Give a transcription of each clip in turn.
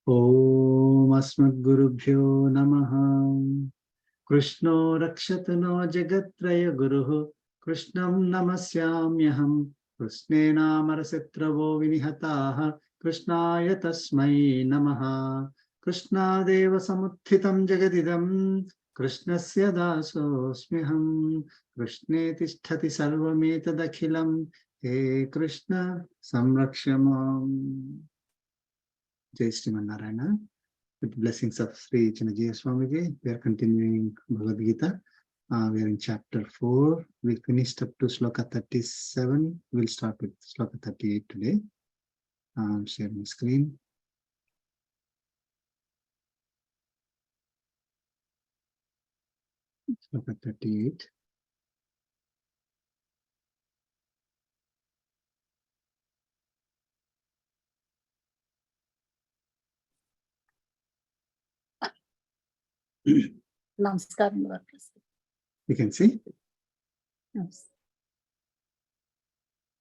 Om Asmadgurubhyo Namaha. Krishno Rakshatuno Jagatraya Guruhu. Krishnam Namasyamyaham. Krishnena Marasetravo Vinihataha. Krishnaya Tasmai Namaha. Krishna Deva Samuthitam Jagadidam. Krishnasya Dasosmyaham. Krishne Tisthati Sarvametadakhilam. He Krishna Samrakshamam. Jai Srimanarayana. With blessings of Sri Chinna Swamiji, we are continuing Bhagavad Gita. We are in chapter 4. We finished up to sloka 37. We'll start with sloka 38 today. I'm sharing the screen. Sloka 38. Namaskaram, Varaprasad. You can see? Yes.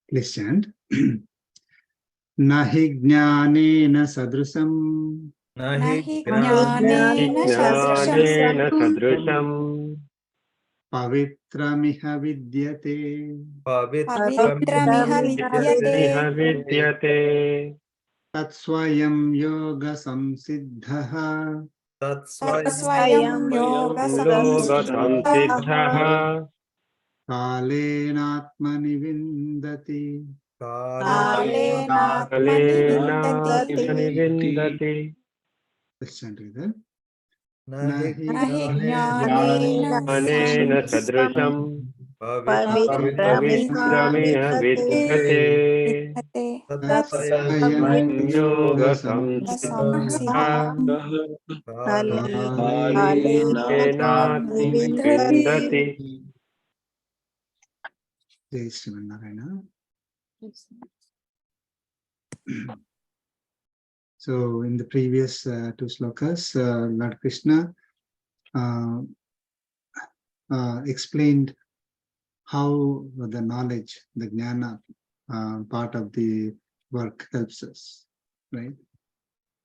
Please chant. Nahi jnanena sadrusam. Nahi jnanena sadrusam Pavitramiha vidyate. pavitramiha vidyate Tatsvayam yoga samsiddhaha. tatsvayam yoga samsiddhaha Kalenatmani vindati. kalenatmani vindati. Let's chant together. Nahi jnanena jnanena sadrusam pavitramiha vidyate tatsvayam yoga samsiddhaha kalenatmani vindati. Jai Srimanarayana. So in the previous two slokas, Lord Krishna explained how the knowledge, the jnana part of the work helps us, right?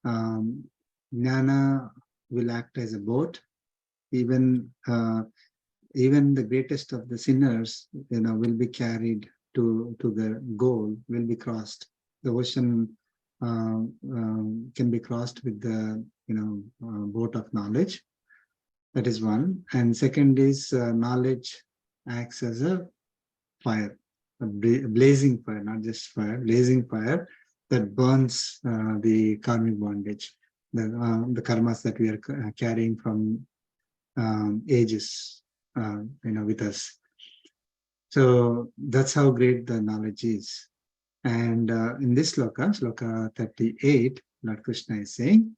Jnana will act as a boat. Even the greatest of the sinners, will be carried to the goal, will be crossed. The ocean can be crossed with the boat of knowledge. That is one. And second is knowledge acts as a fire, a blazing fire, not just fire, blazing fire that burns the karmic bondage, the karmas that we are carrying from ages, with us. So that's how great the knowledge is. And in this sloka 38, Lord Krishna is saying,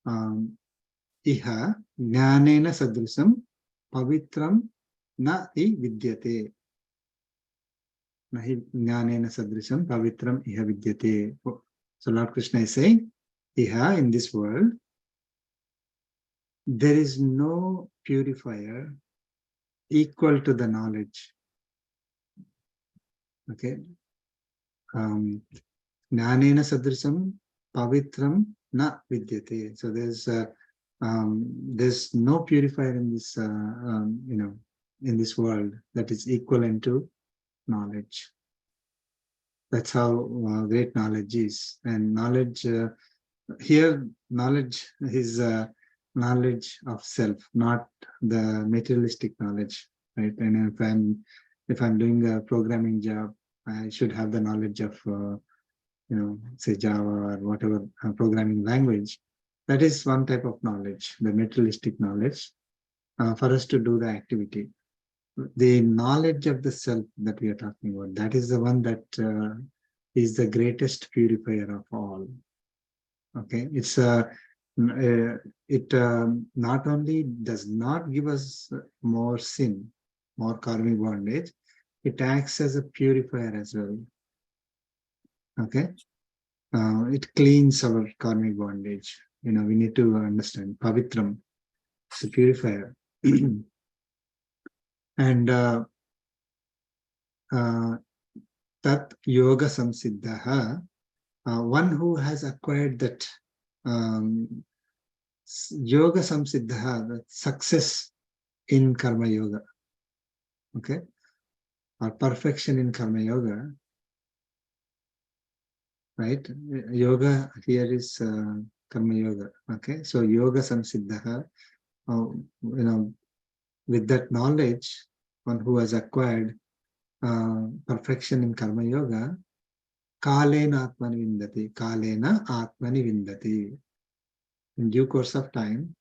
Iha jnanena sadrusam pavitram na I vidyate. Nahi jnanena sadrusam pavitram iha vidyate. So Lord Krishna is saying, Iha, in this world, there is no purifier equal to the knowledge. Okay. Jnanena sadrisam pavitram na vidyate. So there's no purifier in this in this world that is equivalent to knowledge. That's how great knowledge is. And knowledge here, knowledge is knowledge of self, not the materialistic knowledge, right? And if I'm doing a programming job, I should have the knowledge of, say Java or whatever programming language. That is one type of knowledge, the materialistic knowledge, for us to do the activity. The knowledge of the self that we are talking about, that is the one that is the greatest purifier of all. Okay, it's it not only does not give us more sin, more karmic bondage, it acts as a purifier as well. Okay, it cleans our karmic bondage. We need to understand pavitram, it's a purifier. And tat yoga samsiddhaha, one who has acquired that yoga samsiddha, the success in karma yoga, okay, or perfection in karma yoga, right? Yoga here is karma yoga, okay. So yoga samsiddha, with that knowledge, one who has acquired perfection in karma yoga, kalena atmani vindati, kalena atmani vindati, in due course of time,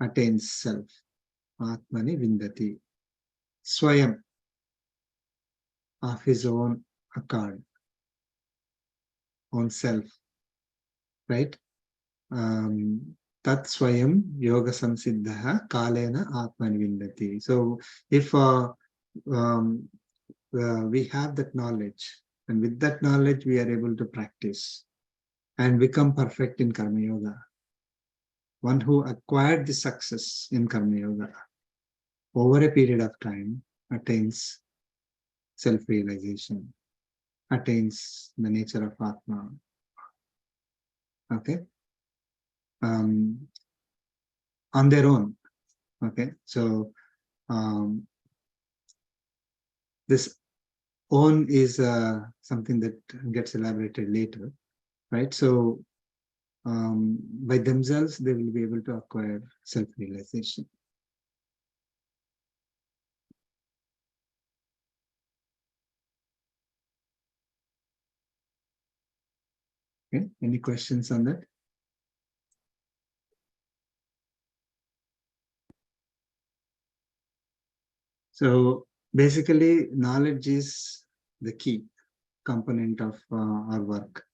attains self, atmani vindati, swayam, of his own accord, own self, right? Tat swayam yoga samsiddha kalena atmani vindati. So if we have that knowledge, and with that knowledge we are able to practice and become perfect in karma yoga. One who acquired the success in karma yoga over a period of time attains self-realization, attains the nature of Atma. Okay, on their own. Okay, so this own is something that gets elaborated later, right? So by themselves they will be able to acquire self-realization. Okay, any questions on that? So basically, knowledge is the key component of our work,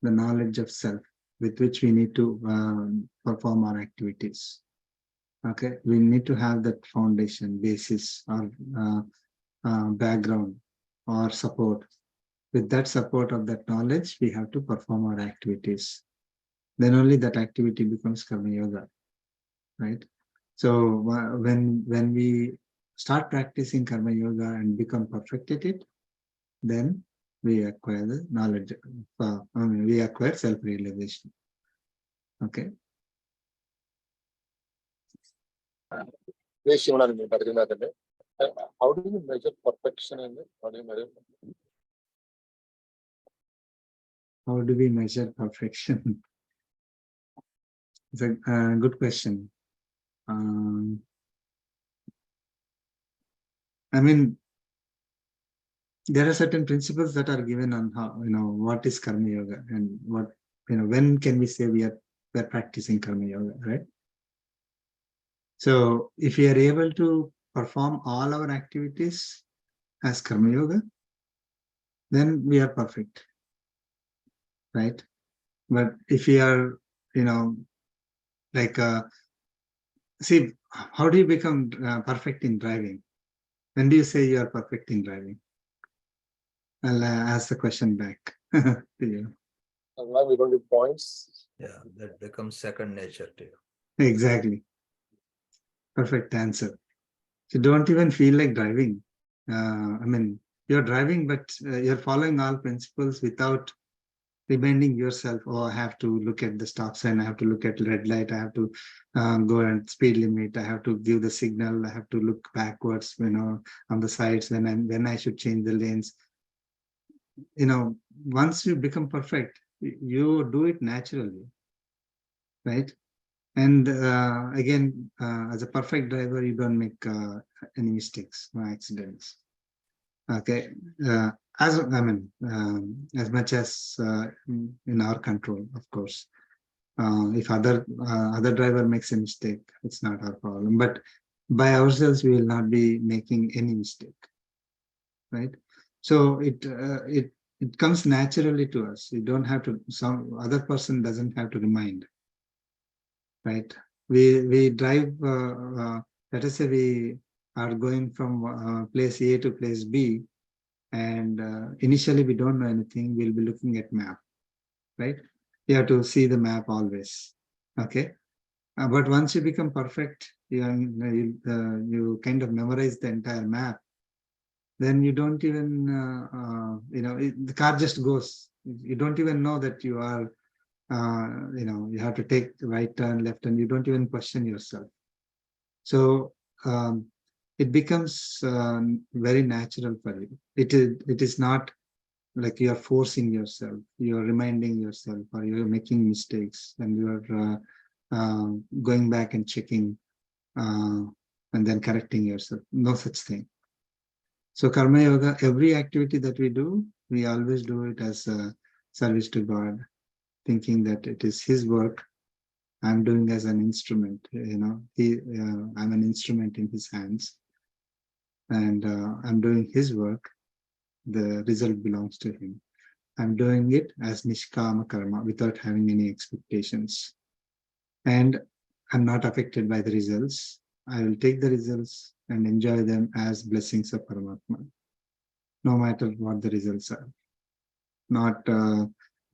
the knowledge of self with which we need to perform our activities. Okay, we need to have that foundation, basis, or background or support. With that support of that knowledge, we have to perform our activities. Then only that activity becomes karma yoga, right? So when we start practicing karma yoga and become perfect at it, then we acquire the knowledge, we acquire self-realization. Okay. How do you measure perfection in it? How do you measure? How do we measure perfection? It's a good question. I mean, there are certain principles that are given on how, what is karma yoga and what, when can we say we're practicing karma yoga, right? So if we are able to perform all our activities as karma yoga, then we are perfect, right? But if we are, like, see, how do you become perfect in driving? When do you say you are perfect in driving? I'll ask the question back to you. And now we don't do points. Yeah, that becomes second nature to you. Exactly. Perfect answer. So don't even feel like driving. I mean, you're driving, but you're following all principles without reminding yourself, oh, I have to look at the stop sign, I have to look at red light, I have to go and speed limit, I have to give the signal, I have to look backwards, on the sides when I should change the lanes. Once you become perfect, you do it naturally, right? And again, as a perfect driver, you don't make any mistakes or accidents. Okay, as much as in our control, of course. If other driver makes a mistake, it's not our problem. But by ourselves, we will not be making any mistake, right? So it comes naturally to us. You don't have to. Some other person doesn't have to remind, right? We drive. Let us say we are going from place A to place B, and initially we don't know anything. We'll be looking at map, right? You have to see the map always. Okay, but once you become perfect, you kind of memorize the entire map. Then you don't even the car just goes. You don't even know that you are You have to take right turn, left turn. You don't even question yourself. So it becomes very natural for you. It is not like you are forcing yourself. You are reminding yourself, or you are making mistakes, and you are going back and checking, and then correcting yourself. No such thing. So karma yoga, every activity that we do, we always do it as a service to God, thinking that it is His work. I'm doing as an instrument. I'm an instrument in His hands, and I'm doing His work. The result belongs to Him. I'm doing it as nishkama karma without having any expectations, and I'm not affected by the results. I will take the results and enjoy them as blessings of Paramatma, no matter what the results are. Not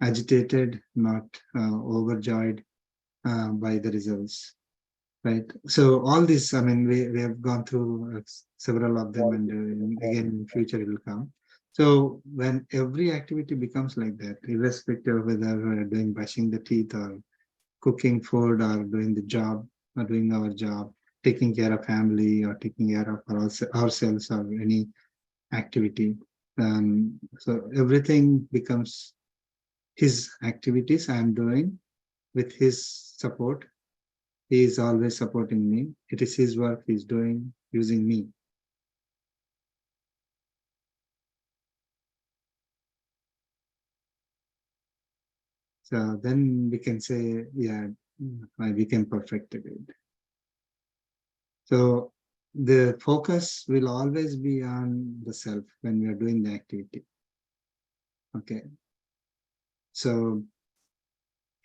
agitated, not overjoyed by the results, right? So all this, I mean, we have gone through several of them, and again in future it will come. So when every activity becomes like that, irrespective of whether we're doing brushing the teeth or cooking food or doing the job or doing our job, taking care of family or taking care of ourselves or any activity. So everything becomes His activities I am doing with His support. He is always supporting me. It is His work He's doing using me. So then we can say, yeah, I became perfected. So the focus will always be on the self when we are doing the activity. Okay. So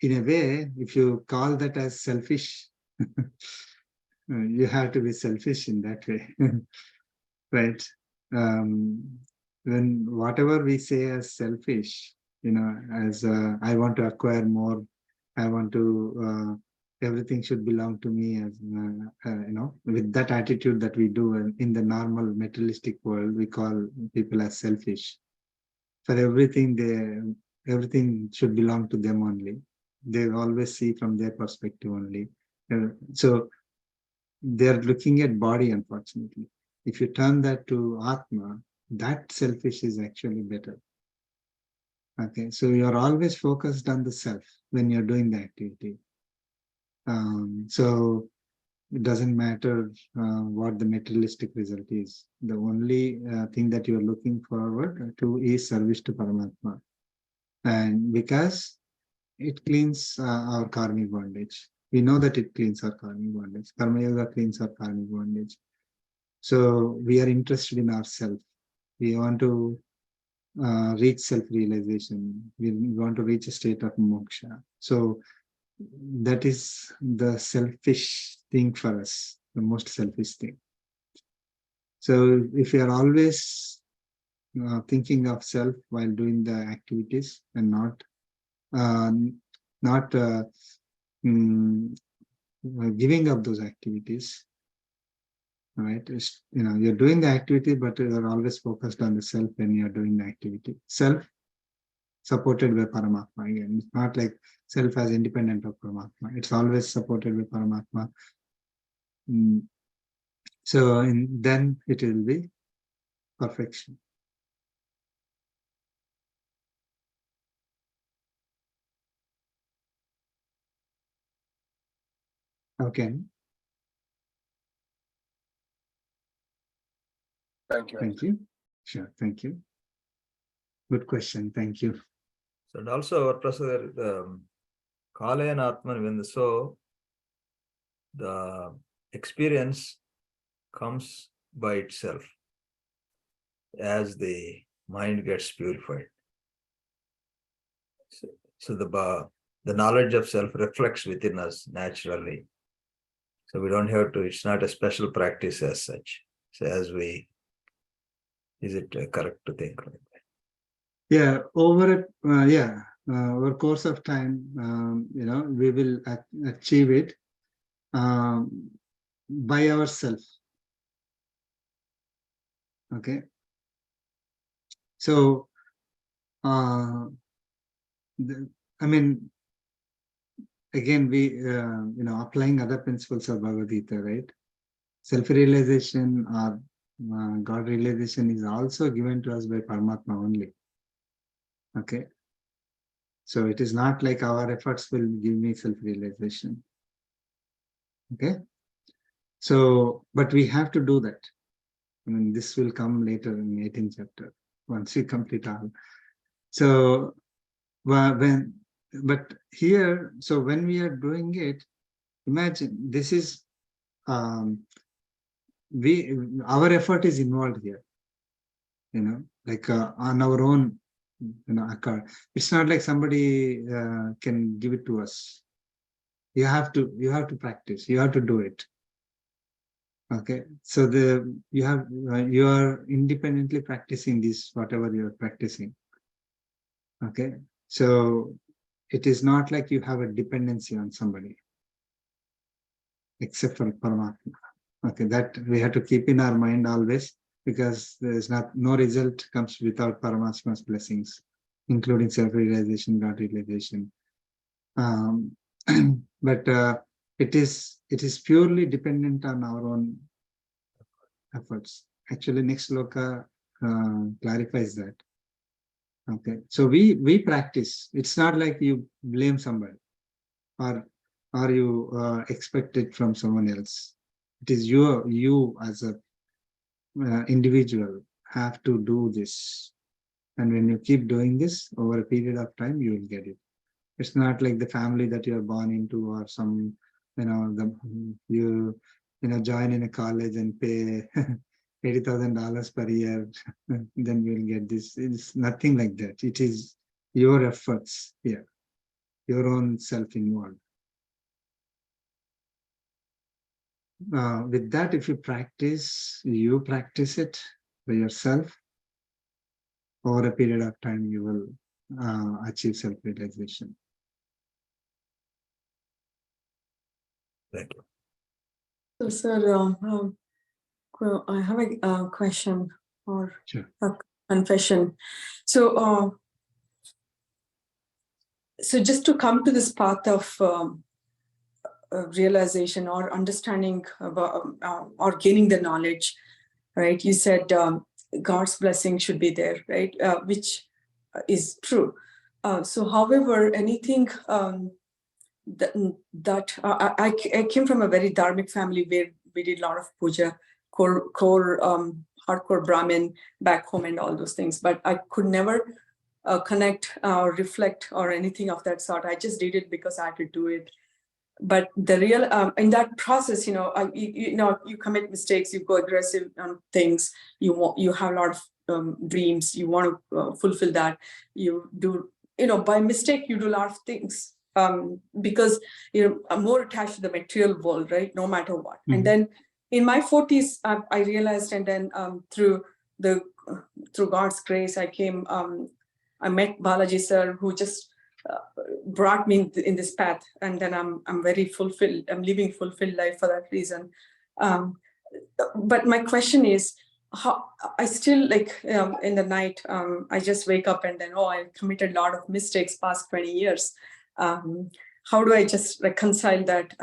in a way, if you call that as selfish, you have to be selfish in that way, right? When whatever we say as selfish, as I want to acquire more, I want to, everything should belong to me, as with that attitude that we do in the normal materialistic world, we call people as selfish. For everything should belong to them only. They always see from their perspective only. So they're looking at body, unfortunately. If you turn that to Atma, that selfish is actually better. Okay, so you're always focused on the self when you're doing the activity. So it doesn't matter what the materialistic result is. The only thing that you're looking forward to is service to Paramatma. And because it cleans our karmic bondage. We know that it cleans our karmic bondage. Karma Yoga cleans our karmic bondage. So we are interested in ourself. We want to reach self-realization. We want to reach a state of moksha. So that is the selfish thing for us, the most selfish thing. So if you are always thinking of self while doing the activities and not giving up those activities, right? You're doing the activity, but you're always focused on the self when you're doing the activity. Self supported by Paramatma. Again, it's not like self as independent of Paramatma. It's always supported by Paramatma. So then it will be perfection. Okay. Thank you. Thank you. Sure. Thank you. Good question. Thank you. So and also Varaprasad, Kala and Atman, the experience comes by itself as the mind gets purified. So the knowledge of self reflects within us naturally. So we don't have to, it's not a special practice as such. So is it correct to think like that? Yeah, over course of time, we will achieve it by ourselves. Okay. So, I mean, again, we, applying other principles of Bhagavad Gita, right? Self-realization or God realization is also given to us by Paramatma only. Okay. So it is not like our efforts will give me self-realization. Okay. So, but we have to do that. I mean, this will come later in 18th chapter, once we complete all. So, but here, so when we are doing it, imagine this is, our effort is involved here, like on our own, Acharya. It's not like somebody can give it to us. You have to practice. You have to do it. Okay, so you are independently practicing this, whatever you are practicing. Okay, so it is not like you have a dependency on somebody, except for Paramatma. Okay, that we have to keep in our mind always, because there is no result comes without Paramatma's blessings, including self-realization, God realization. But it is purely dependent on our own efforts. Actually, next sloka clarifies that. Okay, so we practice. It's not like you blame somebody or you expect it from someone else. It is you as a individual have to do this, and when you keep doing this over a period of time, you will get it. It's not like the family that you are born into, or some, you join in a college and pay $80,000 per year, then you will get this. It's nothing like that. It is your efforts here, your own self-involved. With that, if you practice it by yourself, over a period of time, you will achieve self-realization. Thank you. So, sir, I have a question or Sure. a confession. So, so just to come to this path of realization or understanding about, or gaining the knowledge, right? You said God's blessing should be there, right? Which is true. So, however, anything that I came from a very dharmic family where we did a lot of puja, hardcore Brahmin back home and all those things, but I could never connect or reflect or anything of that sort. I just did it because I had to do it. But the real in that process, you commit mistakes, you go aggressive on things, you have a lot of dreams, you want to fulfill that, you do, by mistake you do a lot of things because you're more attached to the material world, right? No matter what. Mm-hmm. And then in my 40s, I realized, and then through God's grace, I met Balaji sir, who just brought me in this path, and then I'm very fulfilled. I'm living fulfilled life for that reason. But my question is, how I still in the night, I just wake up and then I committed a lot of mistakes past 20 years. How do I just reconcile that,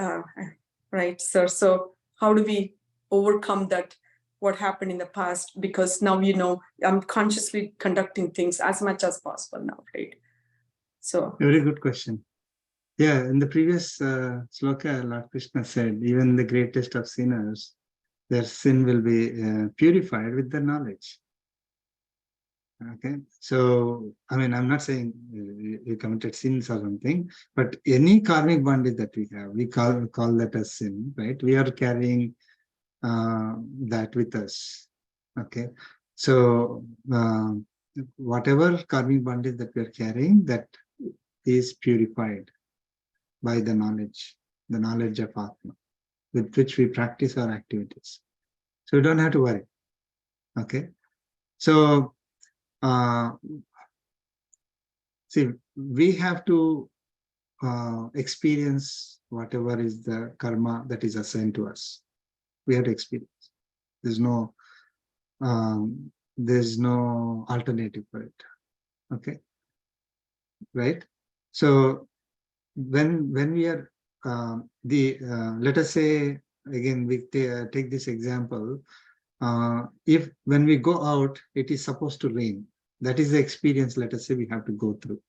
right, sir? So how do we overcome that? What happened in the past? Because now I'm consciously conducting things as much as possible now, right? So very good question. Yeah, in the previous sloka, Lord Krishna said, even the greatest of sinners, their sin will be purified with the knowledge. Okay, so I mean, I'm not saying you committed sins or something, but any karmic bondage that we have, we call that as sin, right? We are carrying that with us. Okay, so whatever karmic bondage that we are carrying, that is purified by the knowledge of Atma, with which we practice our activities. So we don't have to worry. Okay, so see, we have to experience whatever is the karma that is assigned to us. We have to experience. There's no alternative for it. Okay, right? So when we are let us say again, we take this example. If when we go out, it is supposed to rain. That is the experience, let us say, we have to go through.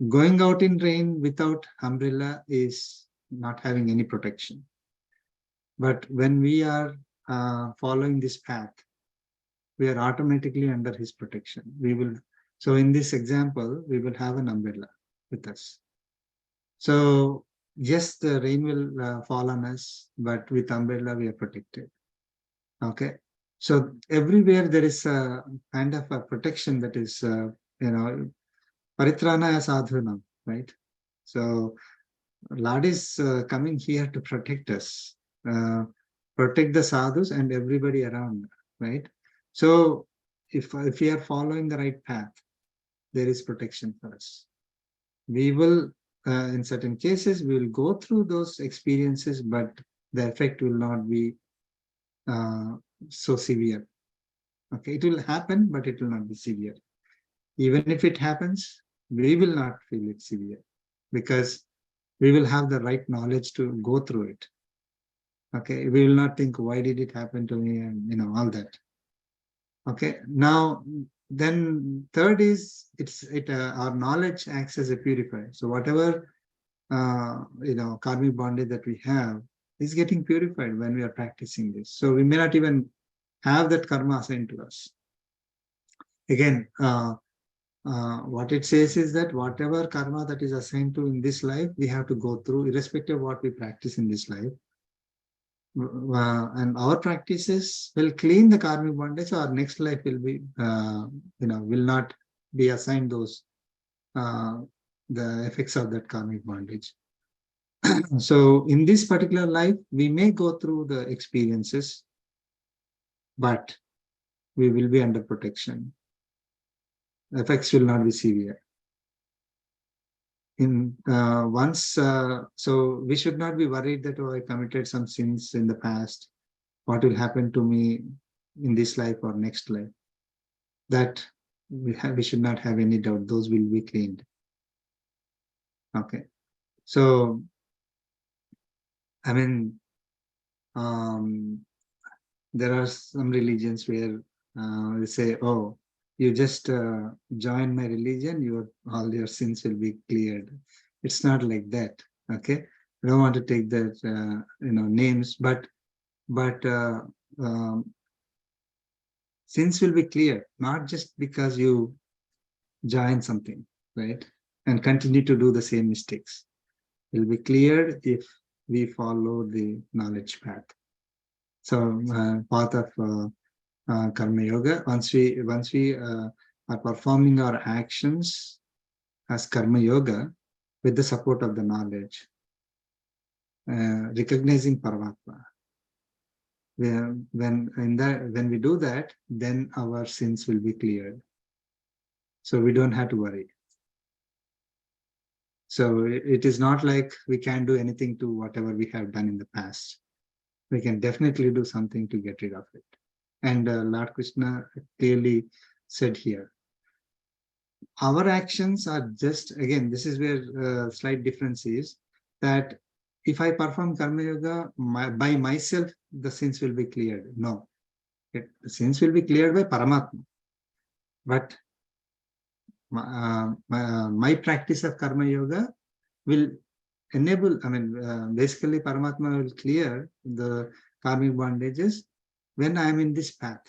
Going out in rain without umbrella is not having any protection. But when we are following this path, we are automatically under his protection. So in this example, we will have an umbrella with us. So yes, the rain will fall on us, but with umbrella we are protected. Okay. So everywhere there is a kind of a protection that is, paritrana sadhunam, right? So Lord is coming here to protect us, protect the sadhus and everybody around, right? So if we are following the right path, there is protection for us. We will, in certain cases, we will go through those experiences, but the effect will not be so severe. Okay, it will happen, but it will not be severe. Even if it happens, we will not feel it severe because we will have the right knowledge to go through it. Okay, we will not think, why did it happen to me, and all that. Okay, now then third is our knowledge acts as a purifier. So whatever karmic bondage that we have is getting purified when we are practicing this. So we may not even have that karma assigned to us. Again, what it says is that whatever karma that is assigned to in this life, we have to go through, irrespective of what we practice in this life. And our practices will clean the karmic bondage. So our next life will be, will not be assigned those the effects of that karmic bondage. So in this particular life, we may go through the experiences, but we will be under protection. Effects will not be severe. So we should not be worried that, oh, I committed some sins in the past. What will happen to me in this life or next life? That we should not have any doubt. Those will be cleaned. Okay. So, I mean, there are some religions where they say, oh, you just join my religion, all your sins will be cleared. It's not like that. Okay, I don't want to take that names, but sins will be cleared, not just because you join something, right, and continue to do the same mistakes. It will be cleared if we follow the knowledge path. So path of karma yoga, once we are performing our actions as karma yoga with the support of the knowledge, recognizing Paramatma. When we do that, then our sins will be cleared. So we don't have to worry. So it is not like we can't do anything to whatever we have done in the past. We can definitely do something to get rid of it. And Lord Krishna clearly said here, our actions are just, again, this is where slight difference is, that if I perform karma yoga by myself, the sins will be cleared. No, the sins will be cleared by Paramatma. But my practice of karma yoga will enable, basically Paramatma will clear the karmic bondages when I am in this path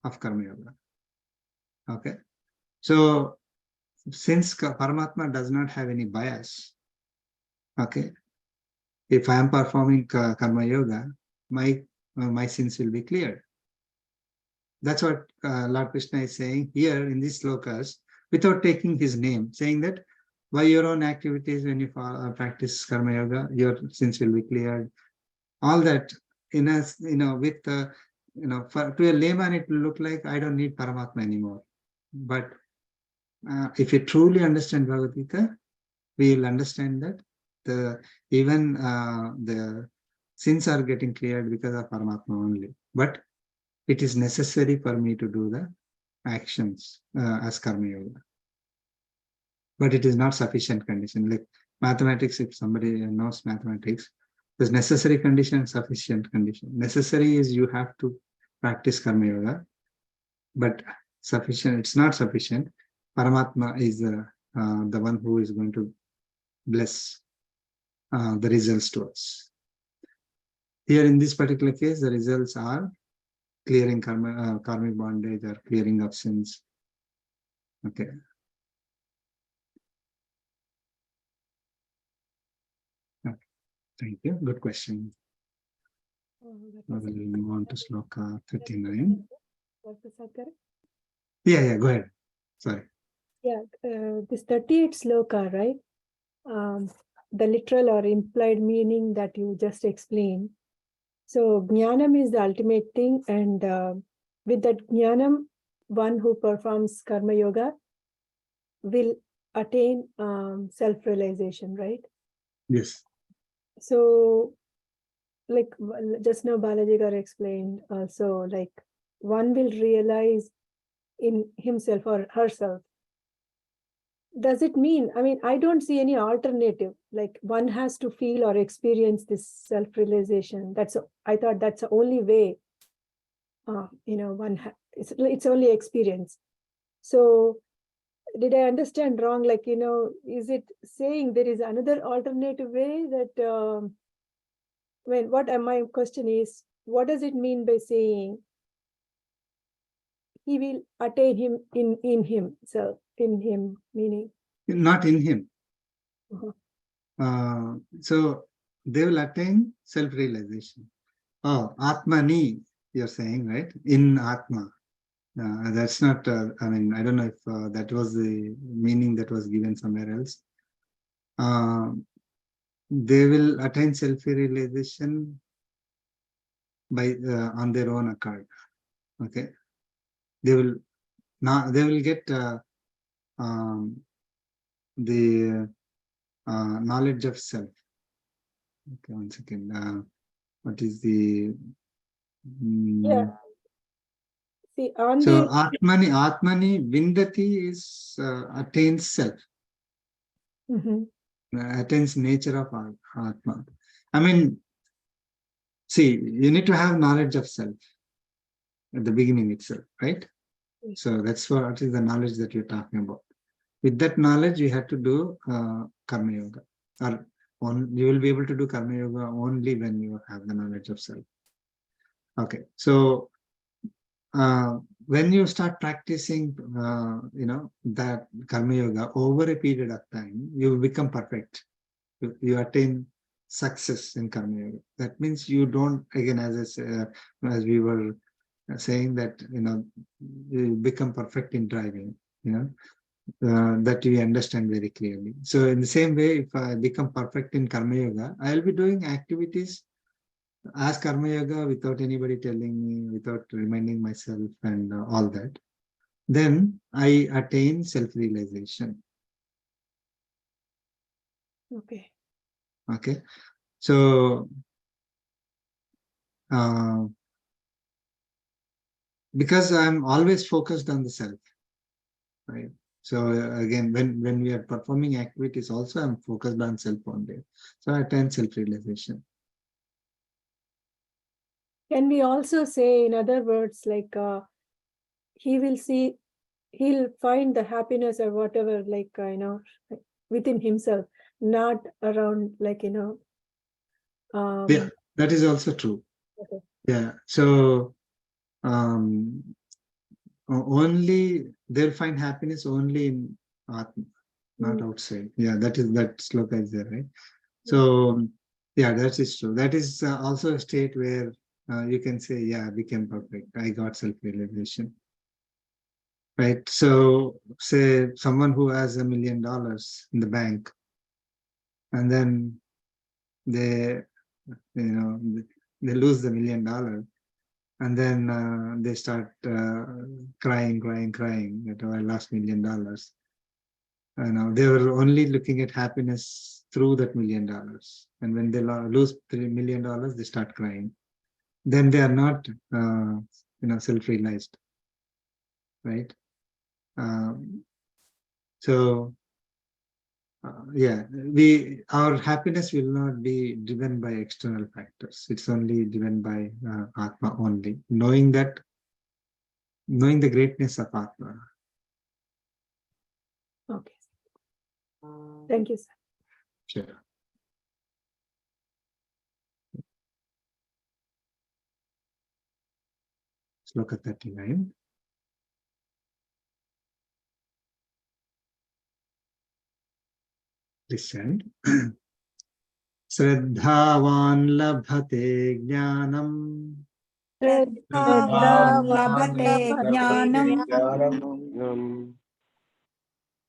of karma yoga. Okay. So since Paramatma does not have any bias, okay, if I am performing karma yoga, my sins will be cleared. That's what Lord Krishna is saying here in these slokas, without taking his name, saying that by your own activities, when you practice karma yoga, your sins will be cleared. All that, with to a layman, it will look like I don't need Paramatma anymore. But if you truly understand Bhagavad Gita, we will understand that even the sins are getting cleared because of Paramatma only. But it is necessary for me to do the actions as karma yoga. but it is not sufficient condition. Like mathematics, if somebody knows mathematics, there's necessary condition, sufficient condition. Necessary is you have to practice karma yoga, but sufficient, it's not sufficient. Paramatma is the one who is going to bless the results to us. Here in this particular case, the results are clearing karmic bondage or clearing of sins. Okay. Okay. Thank you. Good question. We'll move on to sloka 39. Yeah, go ahead. Sorry. Yeah, this 38 sloka, right? The literal or implied meaning that you just explained. So jnanam is the ultimate thing, and with that jnanam, one who performs karma yoga will attain self-realization, right? Yes. So, like just now Balaji Garu explained also, like one will realize in himself or herself. Does it mean, I mean, I don't see any alternative, like one has to feel or experience this self-realization. I thought that's the only way, it's only experience. So did I understand wrong? Like, is it saying there is another alternative way that, my question is, what does it mean by saying he will attain him in himself, in him, meaning? Not in him. Uh-huh. So they will attain self-realization. Oh, Atmani, you're saying, right? In Atma. That's not, I mean, I don't know if that was the meaning that was given somewhere else. They will attain self-realization by on their own accord. Okay. They will get the knowledge of self. Okay, one second. What is the Yeah. See, so Atmani Vindati is attains self. Attains nature of Atma. I mean, see, you need to have knowledge of self at the beginning itself, right? So that's what is the knowledge that you're talking about. With that knowledge, you have to do karma yoga, or you will be able to do karma yoga only when you have the knowledge of self. Okay, so when you start practicing, that karma yoga over a period of time, you will become perfect. You attain success in karma yoga. That means you don't, again, as we were saying that, you become perfect in driving, that we understand very clearly. So in the same way, if I become perfect in karma yoga, I'll be doing activities as karma yoga without anybody telling me, without reminding myself and all that. Then I attain self-realization. Okay. Okay. So because I'm always focused on the self, right? So again, when we are performing activities also, I'm focused on self only. So I attain self-realization. Can we also say, in other words, like he'll find the happiness or whatever, like, within himself, not around, like, Yeah, that is also true. Okay. Yeah. So only they'll find happiness only in Atma, not outside. Yeah, that sloka is there, right? So yeah, that is true. That is also a state where you can say, yeah, I became perfect. I got self-realization. Right. So say someone who has $1 million in the bank, and then they lose the $1 million, and then they start crying that, oh, I lost $1 million. They were only looking at happiness through that $1 million, and when they lose $3 million, they start crying. Then they are not self-realized, right? So our happiness will not be driven by external factors. It's only driven by Atma only. Knowing the greatness of Atma. Okay. Thank you, sir. Sure. Sloka 39. Listen. Shraddhavan labhate jnanam. Shraddhavan labhate jnanam.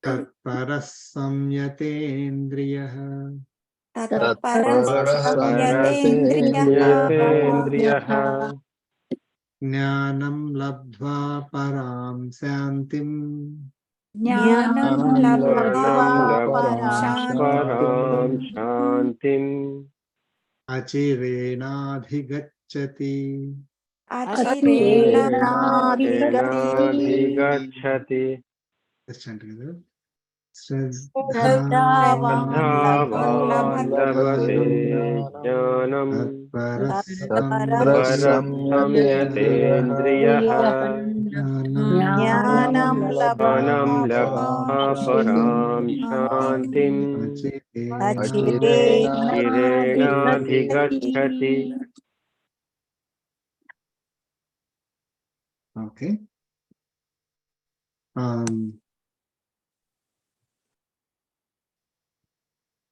Tatparas samyatendriyah. Tatparas samyatendriyah. Yatendriyah Jnanam labdhva param shantim. Jnanam labdhva param param shantim Achirenadhigacchati. Achirenadhigacchati. Let's chant together. Shraddhavan Shraddhavan labhate jnanam Parasamyatendriyah Jnanam Jnanam labdhva labdhva param shantim Chirenadhigacchati. Okay.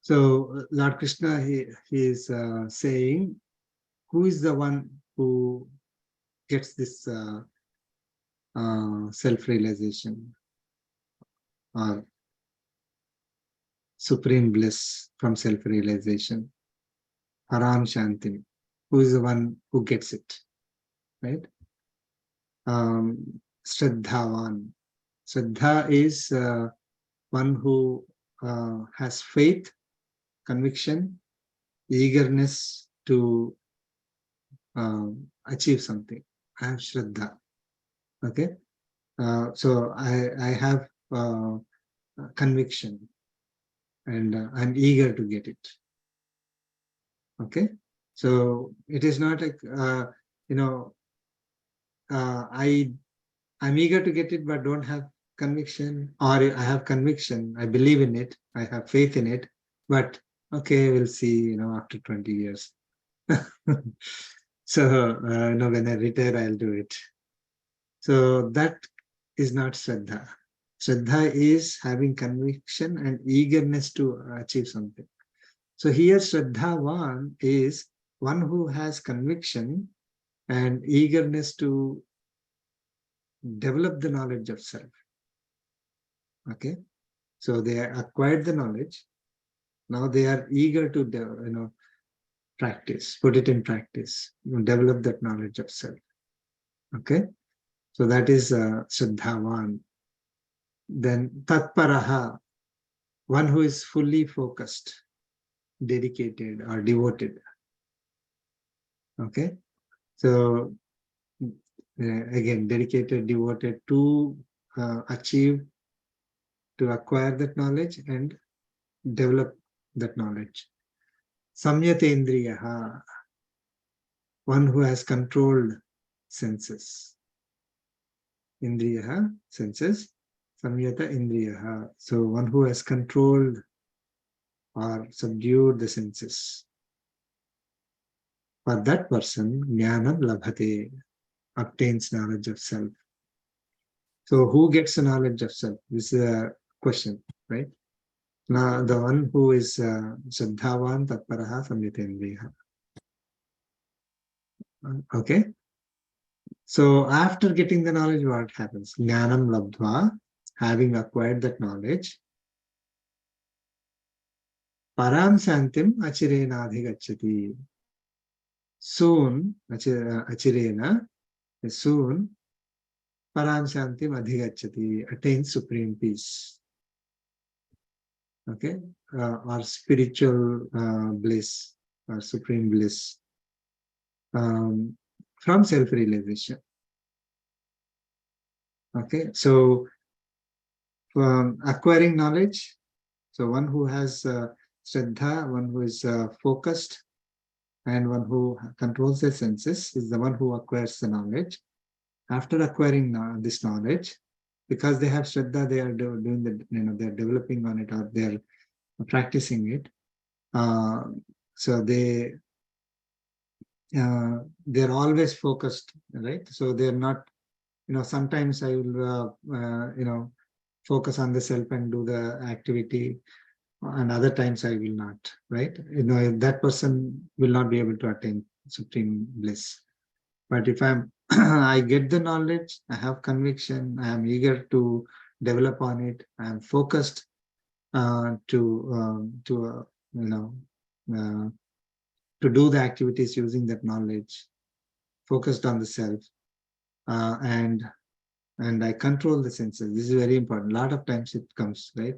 So Lord Krishna, he is saying, who is the one who gets this self-realization or supreme bliss from self-realization? Param Shanti. Who is the one who gets it? Right? Shraddhavan. Shraddha is one who has faith, conviction, eagerness to achieve something. I have Shraddha. Okay. So I have conviction and I'm eager to get it. Okay. So it is not like, I'm eager to get it, but don't have conviction, or I have conviction, I believe in it, I have faith in it, but okay, we'll see, after 20 years. So, when I retire, I'll do it. So that is not Shraddha. Shraddha is having conviction and eagerness to achieve something. So here Shraddhavan is one who has conviction and eagerness to develop the knowledge of self. Okay, so they acquired the knowledge. Now they are eager to practice, put it in practice, develop that knowledge of self. Okay, so that is Shraddhavan. Then Tatparaha, one who is fully focused, dedicated or devoted. Okay, so again, dedicated, devoted to achieve, to acquire that knowledge and develop that knowledge. Samyatendriyaha, one who has controlled senses. Indriyaha, senses. Samyata indriyaha, so one who has controlled or subdued the senses. For that person, jnanam labhate, obtains knowledge of self. So who gets the knowledge of self? This is a question, right? Now the one who is Shraddhavan, Tatparaha, Samyatendriyaha. Okay. So after getting the knowledge, what happens? Jnanam labdhva, having acquired that knowledge, param shantim achirenadhigacchati. Soon, achirena, soon, param shantim adhigacchati, attains supreme peace. Okay, or spiritual bliss, or supreme bliss, from self-realization. Okay, so acquiring knowledge, So one who has Shraddha, one who is focused, and one who controls their senses is the one who acquires the knowledge. After acquiring this knowledge, because they have Shraddha, they are doing the, they're developing on it, or they're practicing it. So they're always focused, right? So they're not, sometimes I will, focus on the self and do the activity, and other times I will not, right? That person will not be able to attain supreme bliss. But if I get the knowledge, I have conviction, I am eager to develop on it, I am focused to do the activities using that knowledge, focused on the self, and I control the senses. This is very important. A lot of times it comes, right?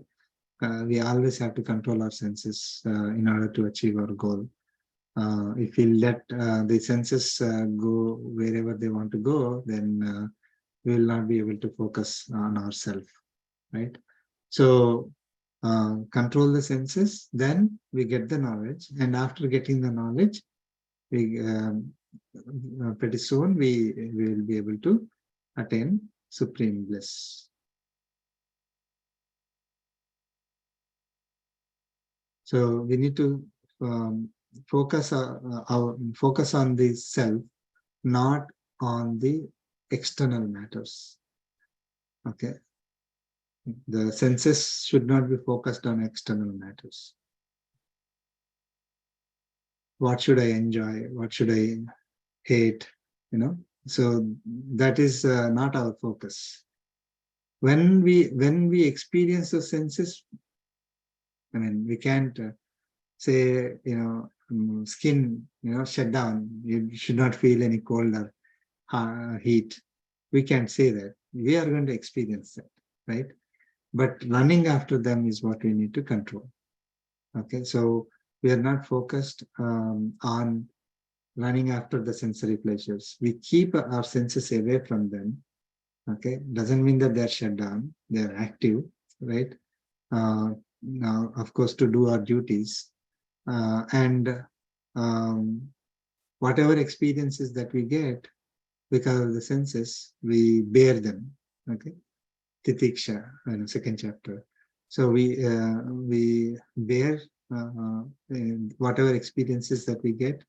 We always have to control our senses in order to achieve our goal. If we let the senses go wherever they want to go, then we will not be able to focus on ourselves, right? So control the senses, then we get the knowledge, and after getting the knowledge, we pretty soon we will be able to attain supreme bliss. So we need to focus on the self, not on the external matters. Okay, the senses should not be focused on external matters. What should I enjoy? What should I hate? So that is not our focus. When we experience the senses, I mean, we can't say, skin, shut down. You should not feel any cold or heat. We can't say that. We are going to experience that, right? But running after them is what we need to control. Okay, so we are not focused on running after the sensory pleasures. We keep our senses away from them. Okay, doesn't mean that they're shut down. They're active, right? Now, of course, to do our duties. And whatever experiences that we get because of the senses, we bear them. Okay, Titiksha, second chapter. So we bear whatever experiences that we get.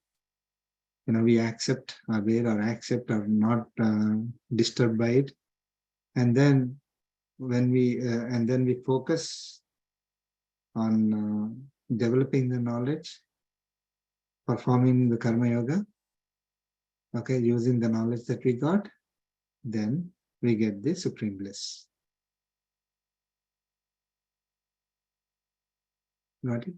We accept, bear or accept, or not disturbed by it, and then when we focus on developing the knowledge, performing the karma yoga, okay, using the knowledge that we got, then we get the supreme bliss. Got it?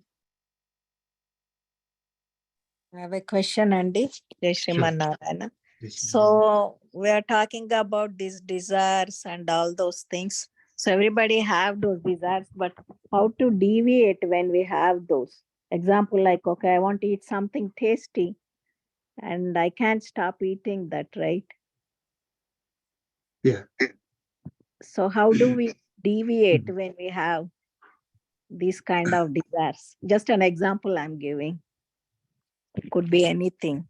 I have a question, Andy. Jai Sure. Srimanarayana. Yes. So we are talking about these desires and all those things. So everybody have those desires, but how to deviate when we have those? Example, like, okay, I want to eat something tasty and I can't stop eating that, right? Yeah. So how do we deviate when we have these kind of desires? Just an example I'm giving. It could be anything.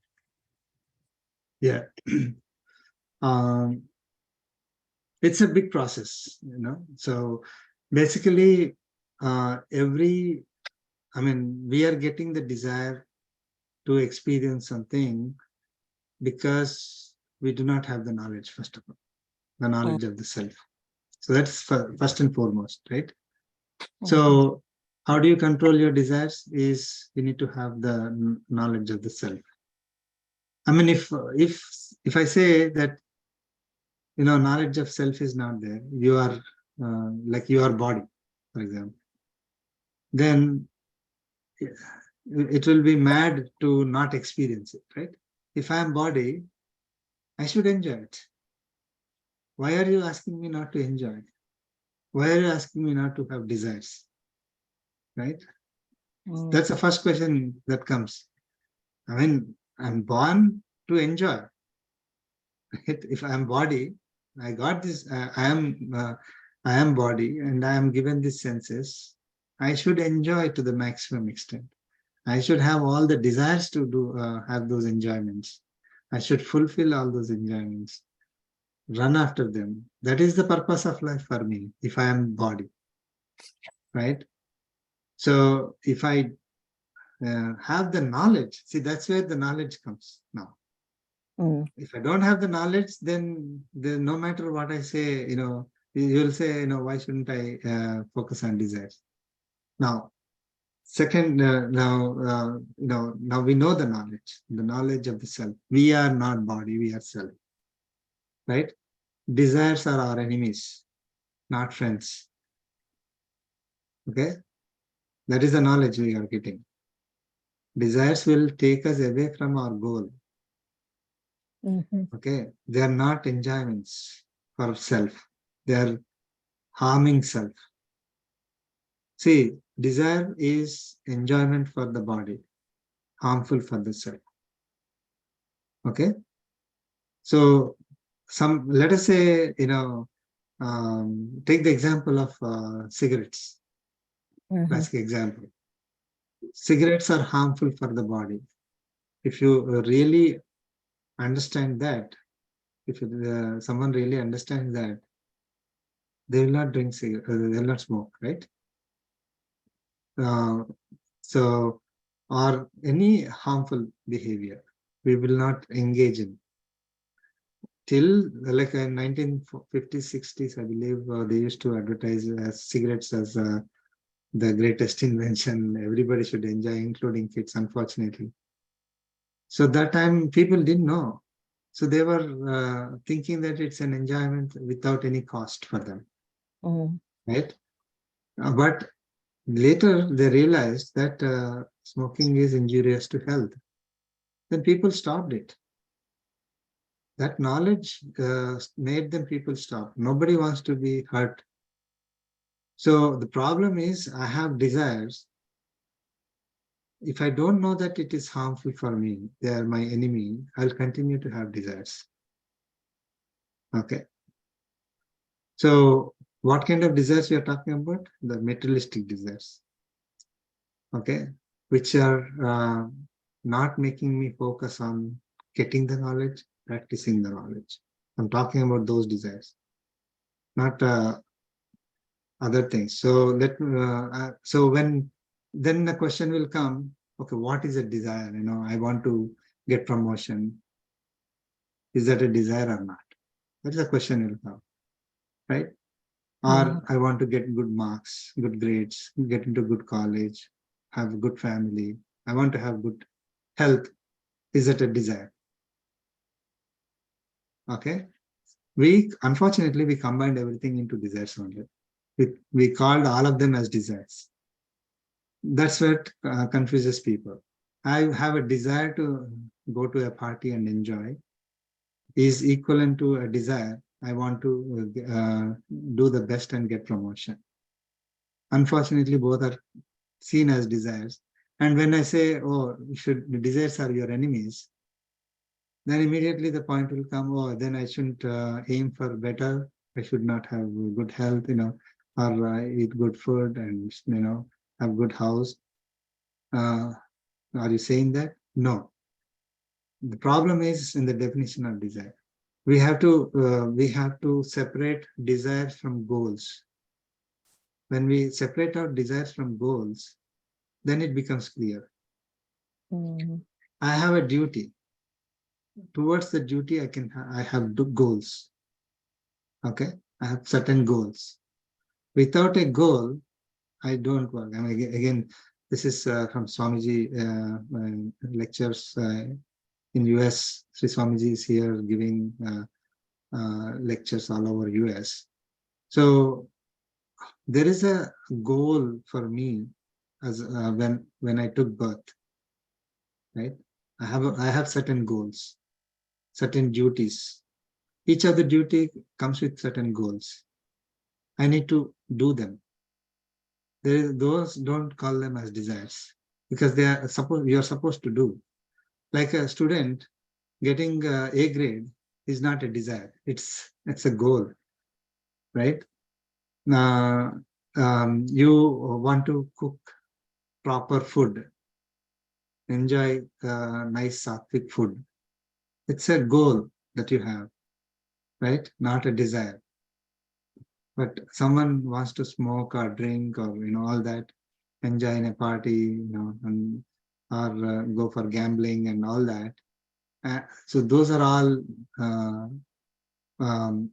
Yeah. It's a big process, So basically, we are getting the desire to experience something because we do not have the knowledge, first of all, the knowledge of the self. So that's first and foremost, right? So how do you control your desires? Is you need to have the knowledge of the self. I mean, if I say that, knowledge of self is not there, you are like your body, for example, then it will be mad to not experience it, right? If I am body, I should enjoy it. Why are you asking me not to enjoy? Why are you asking me not to have desires? Right? That's the first question that comes. I mean, I'm born to enjoy. Right? If I'm body, I got this. I am body, and I am given these senses. I should enjoy to the maximum extent. I should have all the desires to do have those enjoyments. I should fulfill all those enjoyments, run after them. That is the purpose of life for me, if I am body, right? So if I have the knowledge, see, that's where the knowledge comes now. If I don't have the knowledge, then no matter what I say, you'll say, why shouldn't I focus on desires? Now, second, now we know the knowledge of the self. We are not body, we are self, right? Desires are our enemies, not friends. Okay, that is the knowledge we are getting. Desires will take us away from our goal. Okay, they are not enjoyments for self, they are harming self. See, desire is enjoyment for the body, harmful for the self. Okay, so let us say, take the example of cigarettes. Classic example. Cigarettes are harmful for the body. If you really understand that, if someone really understands that, they will not drink cigarettes, they will not smoke, right? So, or any harmful behavior, we will not engage in. Till like in 1950s, 60s, I believe they used to advertise cigarettes as the greatest invention. Everybody should enjoy, including kids, unfortunately. So that time people didn't know. So they were thinking that it's an enjoyment without any cost for them, right? But later they realized that smoking is injurious to health. Then people stopped it. That knowledge made them people stop. Nobody wants to be hurt. So the problem is I have desires. If I don't know that it is harmful for me, they are my enemy, I'll continue to have desires. Okay. So what kind of desires we are talking about? The materialistic desires. Okay. Which are not making me focus on getting the knowledge, practicing the knowledge. I'm talking about those desires, not other things. So then the question will come, okay, what is a desire? I want to get promotion. Is that a desire or not? That is a question will come, right? Or I want to get good marks, good grades, get into good college, have a good family. I want to have good health. Is that a desire? Okay. Unfortunately, we combined everything into desires only. We called all of them as desires. That's what confuses people. I have a desire to go to a party and enjoy is equivalent to a desire. I want to do the best and get promotion. Unfortunately, both are seen as desires. And when I say, oh, the desires are your enemies, then immediately the point will come, oh, then I shouldn't aim for better. I should not have good health, or eat good food and, have good house. Are you saying that? No. The problem is in the definition of desire. We have to separate desires from goals. When we separate our desires from goals, then it becomes clear. I have a duty. Towards the duty, I have goals. Okay, I have certain goals. Without a goal, I don't work. I mean, again, this is from Swamiji lectures in US. Sri Swamiji is here giving lectures all over US. So there is a goal for me as when I took birth, right? I have certain goals, certain duties. Each of the duty comes with certain goals. I need to do them. Those don't call them as desires because you're supposed to do. Like a student getting A grade is not a desire. It's a goal, right? you want to cook proper food, enjoy nice sattvic food. It's a goal that you have, right? Not a desire. But someone wants to smoke or drink or all that, enjoy in a party, and or go for gambling and all that. So those are all um,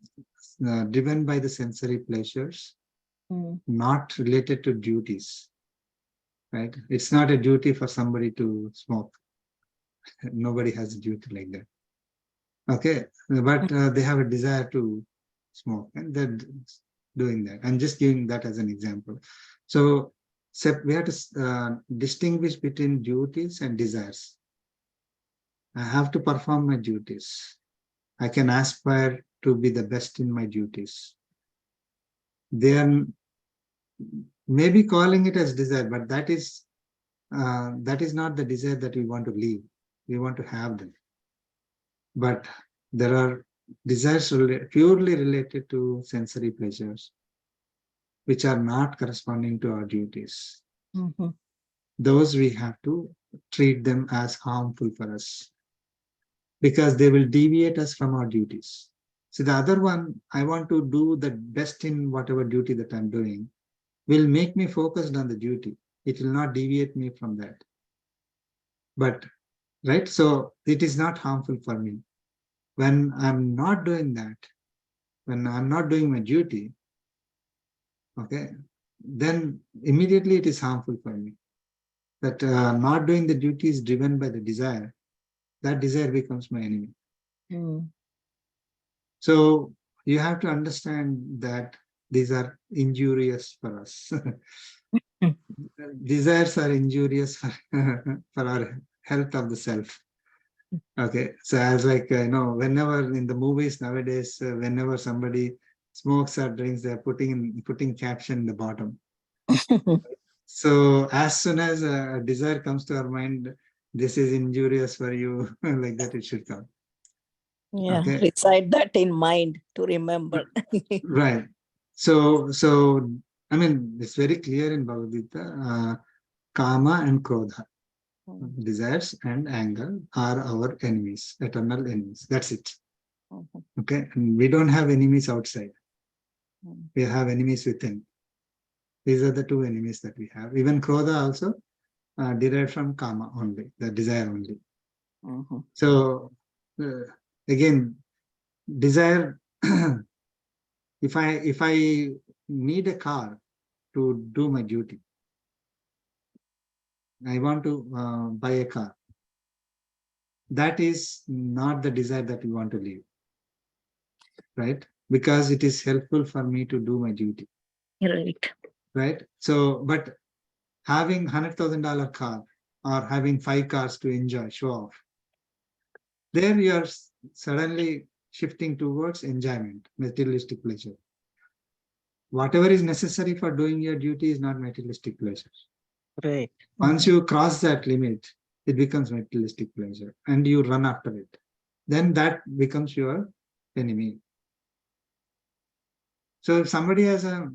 driven by the sensory pleasures, not related to duties, right? It's not a duty for somebody to smoke. Nobody has a duty like that. Okay, but they have a desire to smoke and they're doing that. I'm just giving that as an example. So we have to distinguish between duties and desires. I have to perform my duties. I can aspire to be the best in my duties. They are maybe calling it as desire, but that is not the desire that we want to live. We want to have them. But there are desires purely related to sensory pleasures, which are not corresponding to our duties. Those we have to treat them as harmful for us, because they will deviate us from our duties. So the other one, I want to do the best in whatever duty that I'm doing, will make me focused on the duty. It will not deviate me from that. But, right, so it is not harmful for me. When I'm not doing that, when I'm not doing my duty, okay, then immediately it is harmful for me. That not doing the duty is driven by the desire. That desire becomes my enemy. So you have to understand that these are injurious for us. Desires are injurious for, for our health of the self. Okay, so as like, whenever in the movies nowadays, whenever somebody smokes or drinks, they're putting caption in the bottom. So as soon as a desire comes to our mind, this is injurious for you, like that it should come. Yeah, Okay. recite that in mind to remember. Right. So I mean, it's very clear in Bhagavad Gita, kama and krodha, desires and anger are our enemies, eternal enemies. That's it. Okay, and we don't have enemies outside. We have enemies within. These are the two enemies that we have. Even krodha also derived from kama only, the desire only. So again, desire. If I need a car to do my duty, I want to buy a car. That is not the desire that we want to live, right? Because it is helpful for me to do my duty. Right. Right. So, but having $100,000 car or having 5 cars to enjoy, show off, there you are suddenly shifting towards enjoyment, materialistic pleasure. Whatever is necessary for doing your duty is not materialistic pleasure. Right. Once you cross that limit, it becomes materialistic pleasure and you run after it. Then that becomes your enemy. So if somebody has a,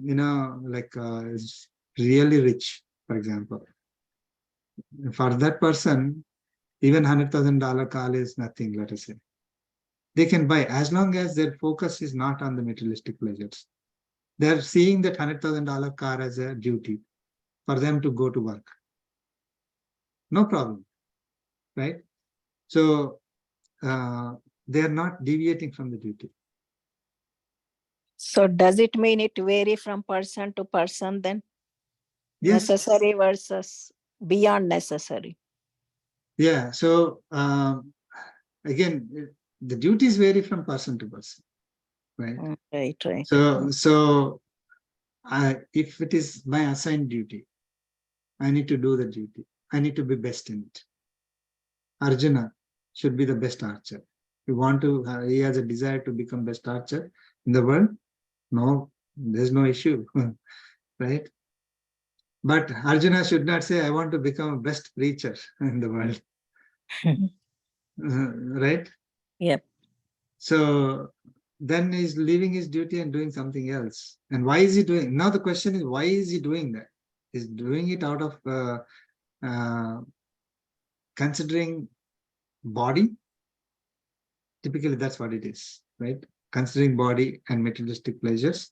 is really rich, for example, for that person, even $100,000 car is nothing, let us say. They can buy as long as their focus is not on the materialistic pleasures. They're seeing that $100,000 car as a duty for them to go to work. No problem, right? So they're not deviating from the duty. So does it mean it vary from person to person then? Yes. Necessary versus beyond necessary. Yeah. So again, the duties vary from person to person, right? Right. So if it is my assigned duty, I need to do the duty. I need to be best in it. Arjuna should be the best archer. He has a desire to become best archer in the world. No, there's no issue, right? But Arjuna should not say, I want to become a best preacher in the world. Right? Yep. So then he's leaving his duty and doing something else. And why is he doing? Now the question is, why is he doing that? He's doing it out of considering body. Typically, that's what it is, right? Considering body and materialistic pleasures,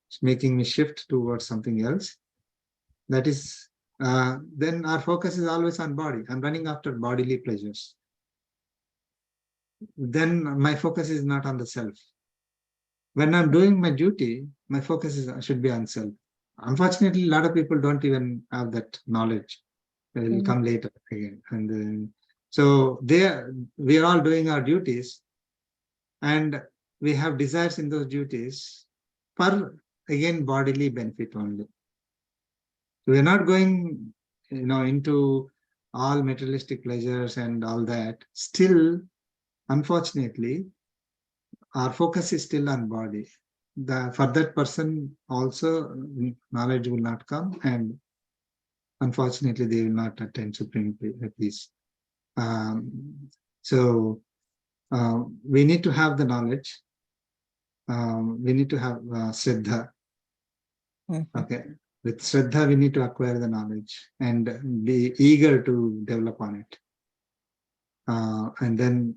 it's making me shift towards something else. That is, then our focus is always on body. I'm running after bodily pleasures. Then my focus is not on the self. When I'm doing my duty, my focus should be on self. Unfortunately, a lot of people don't even have that knowledge. It will come later again. And then, so we are all doing our duties, and we have desires in those duties for, again, bodily benefit only. We are not going, into all materialistic pleasures and all that. Still, unfortunately, our focus is still on body. For that person also, knowledge will not come, and unfortunately, they will not attain supreme peace. So we need to have the knowledge. We need to have Shraddha. Okay. With Shraddha, we need to acquire the knowledge and be eager to develop on it. And then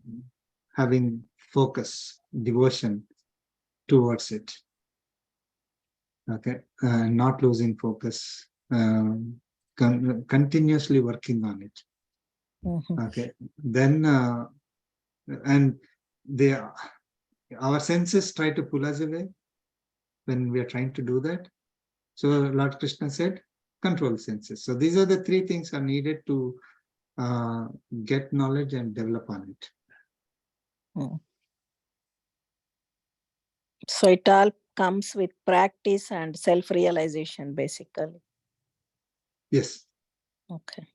having focus, devotion towards it. Okay. Not losing focus. Continuously working on it. Okay. Then, and our senses try to pull us away when we are trying to do that. So Lord Krishna said, control senses. So these are the three things are needed to get knowledge and develop on it. So it all comes with practice and self-realization, basically. Yes. Okay.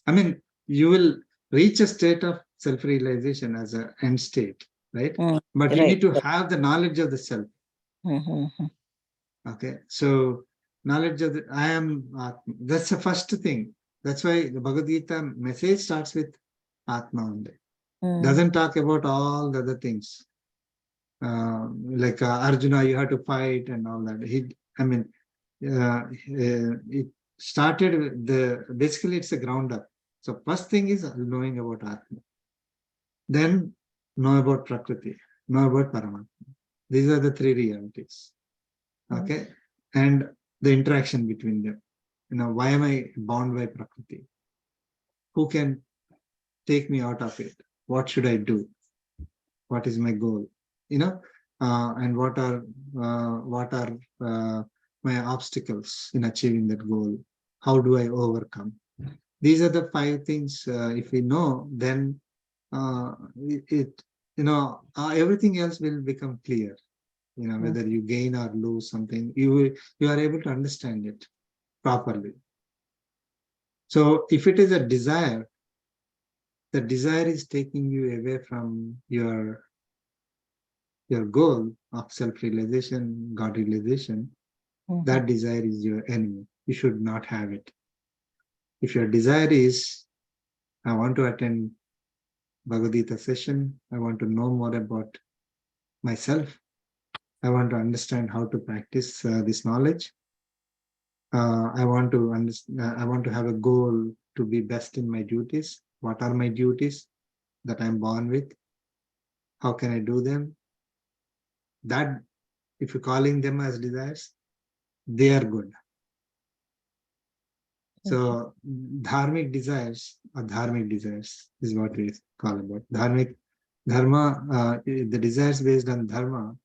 I mean, you will reach a state of self-realization as an end state, right? But you need to have the knowledge of the self. Okay. So knowledge of I am Atma. That's the first thing. That's why the Bhagavad Gita message starts with Atma only. Doesn't talk about all the other things. Like Arjuna, you have to fight and all that. It started with basically it's a ground up. So first thing is knowing about Atma. Then know about Prakriti, know about Paramatma. These are the three realities. Okay. And the interaction between them. Why am I bound by Prakriti? Who can take me out of it? What should I do? What is my goal? And what are my obstacles in achieving that goal? How do I overcome? These are the 5 things. If we know, then everything else will become clear. Whether you gain or lose something, you are able to understand it properly. So if it is a desire, the desire is taking you away from your goal of self-realization, God realization. That desire is your enemy. You should not have it. If your desire is, I want to attend Bhagavad Gita session, I want to know more about myself, I want to understand how to practice this knowledge, I want to have a goal to be best in my duties. What are my duties that I'm born with? How can I do them? That, if you're calling them as desires, they are good. So dharmic desires is what we call about. Dharmic dharma, the desires based on dharma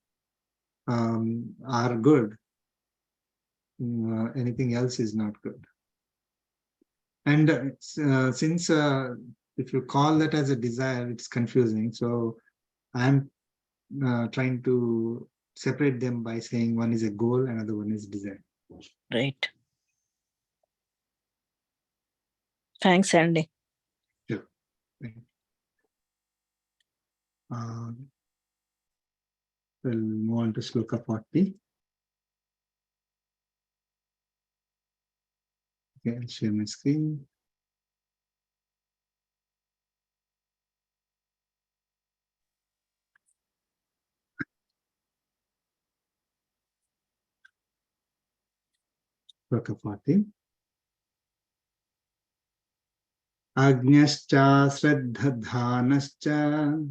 are good. Anything else is not good. And since if you call that as a desire, it's confusing. So I'm trying to separate them by saying one is a goal, another one is desire. Right. Thanks, Andy. Sure. Thank you. We'll move on to sloka 40. Okay, I'll share my screen. Sloka 40. Agnyascha Shraddhadhanascha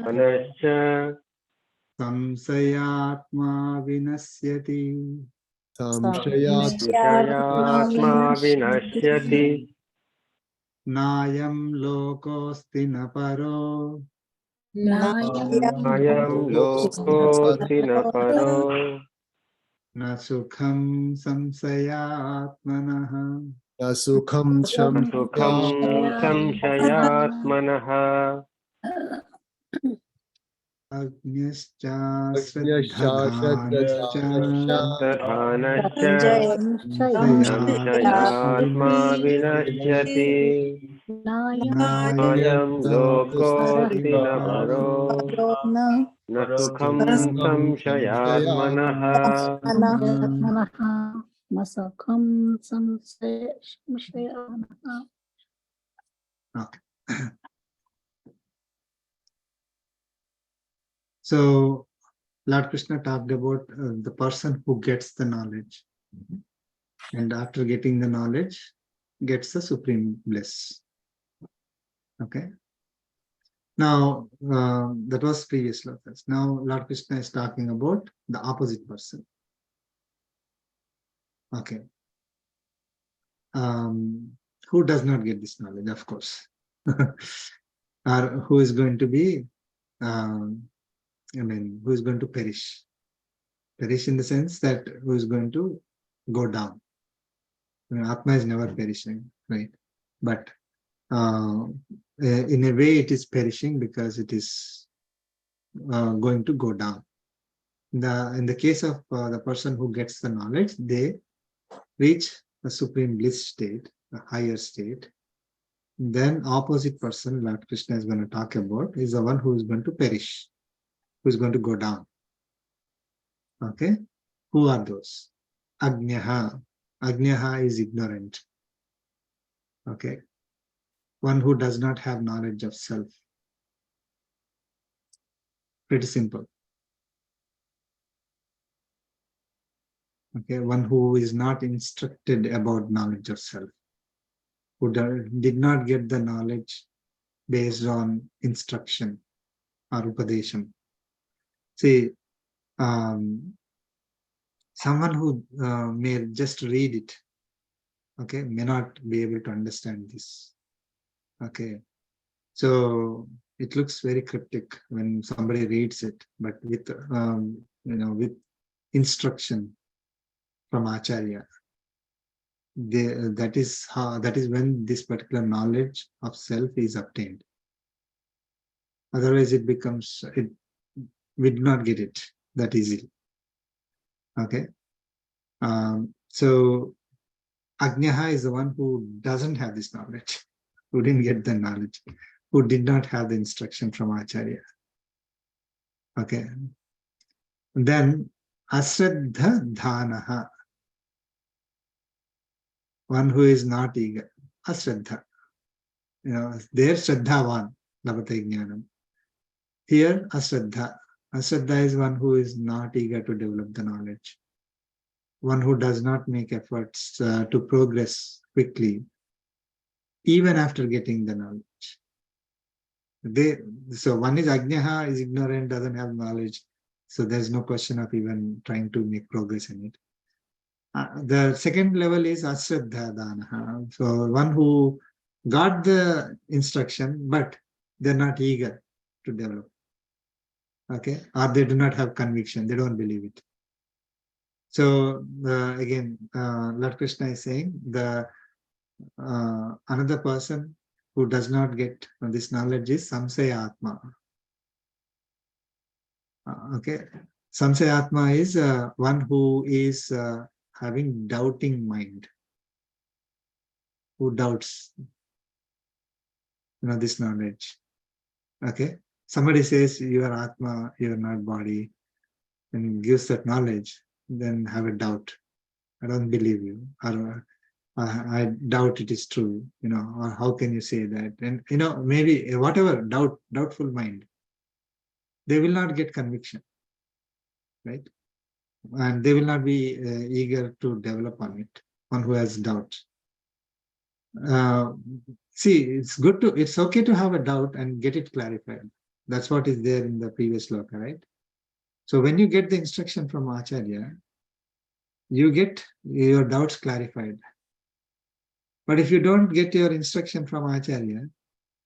Anascha Samsayatma Vinasyati Nishayatma Vinashyati Nayam Lokosti Naparo Ayam Lokosti Naparo Nasukham Samsayatmanaha Sukham Sukham Samshayatmanaha Agnyascha Shraddhadhanascha Tadhanascha Samshayatma Vinashyati Ayam Lokosti Naparo Nasukham Samshayatmanaha So Lord Krishna talked about the person who gets the knowledge, and after getting the knowledge, gets the supreme bliss. Okay. Now that was previous slokas. Now Lord Krishna is talking about the opposite person. Okay. Who does not get this knowledge, of course, or who is going to be, who is going to perish? Perish in the sense that who is going to go down. Atma is never perishing, right? But in a way, it is perishing because it is going to go down. In the case of the person who gets the knowledge, they reach the supreme bliss state, the higher state. Then opposite person, Lord Krishna is going to talk about, is the one who is going to perish, who is going to go down. Okay, who are those? Agnya. Agnya is ignorant. Okay, one who does not have knowledge of self. Pretty simple. Okay, one who is not instructed about knowledge of self, who did not get the knowledge based on instruction or upadesham. See, someone who may just read it, okay, may not be able to understand this. Okay, so it looks very cryptic when somebody reads it, but with with instruction from Acharya, that is when this particular knowledge of self is obtained. Otherwise, we do not get it that easily. Okay, so Agnya is the one who doesn't have this knowledge, who didn't get the knowledge, who did not have the instruction from Acharya. Okay, then Ashraddha Dhanaha, one who is not eager. Ashraddha, there Shraddhavan, Labhate Jnanam. Here Ashraddha. Ashraddha is one who is not eager to develop the knowledge, one who does not make efforts to progress quickly, even after getting the knowledge. So one is Agnya, is ignorant, doesn't have knowledge, so there's no question of even trying to make progress in it. The second level is Ashraddha Danaha, so one who got the instruction, but they're not eager to develop. Okay, or they do not have conviction, they don't believe it. So again, Lord Krishna is saying the another person who does not get this knowledge is Samsaya Atma. Okay, Samsaya Atma is one who is having doubting mind, who doubts this knowledge. Okay, somebody says you are Atma, you are not body, and gives that knowledge, then have a doubt. I don't believe you, or I doubt it is true, or how can you say that? And maybe whatever doubtful mind, they will not get conviction. right? And they will not be eager to develop on it, one who has doubt. See, it's okay to have a doubt and get it clarified. That's what is there in the previous sloka, right? So when you get the instruction from Acharya, you get your doubts clarified. But if you don't get your instruction from Acharya,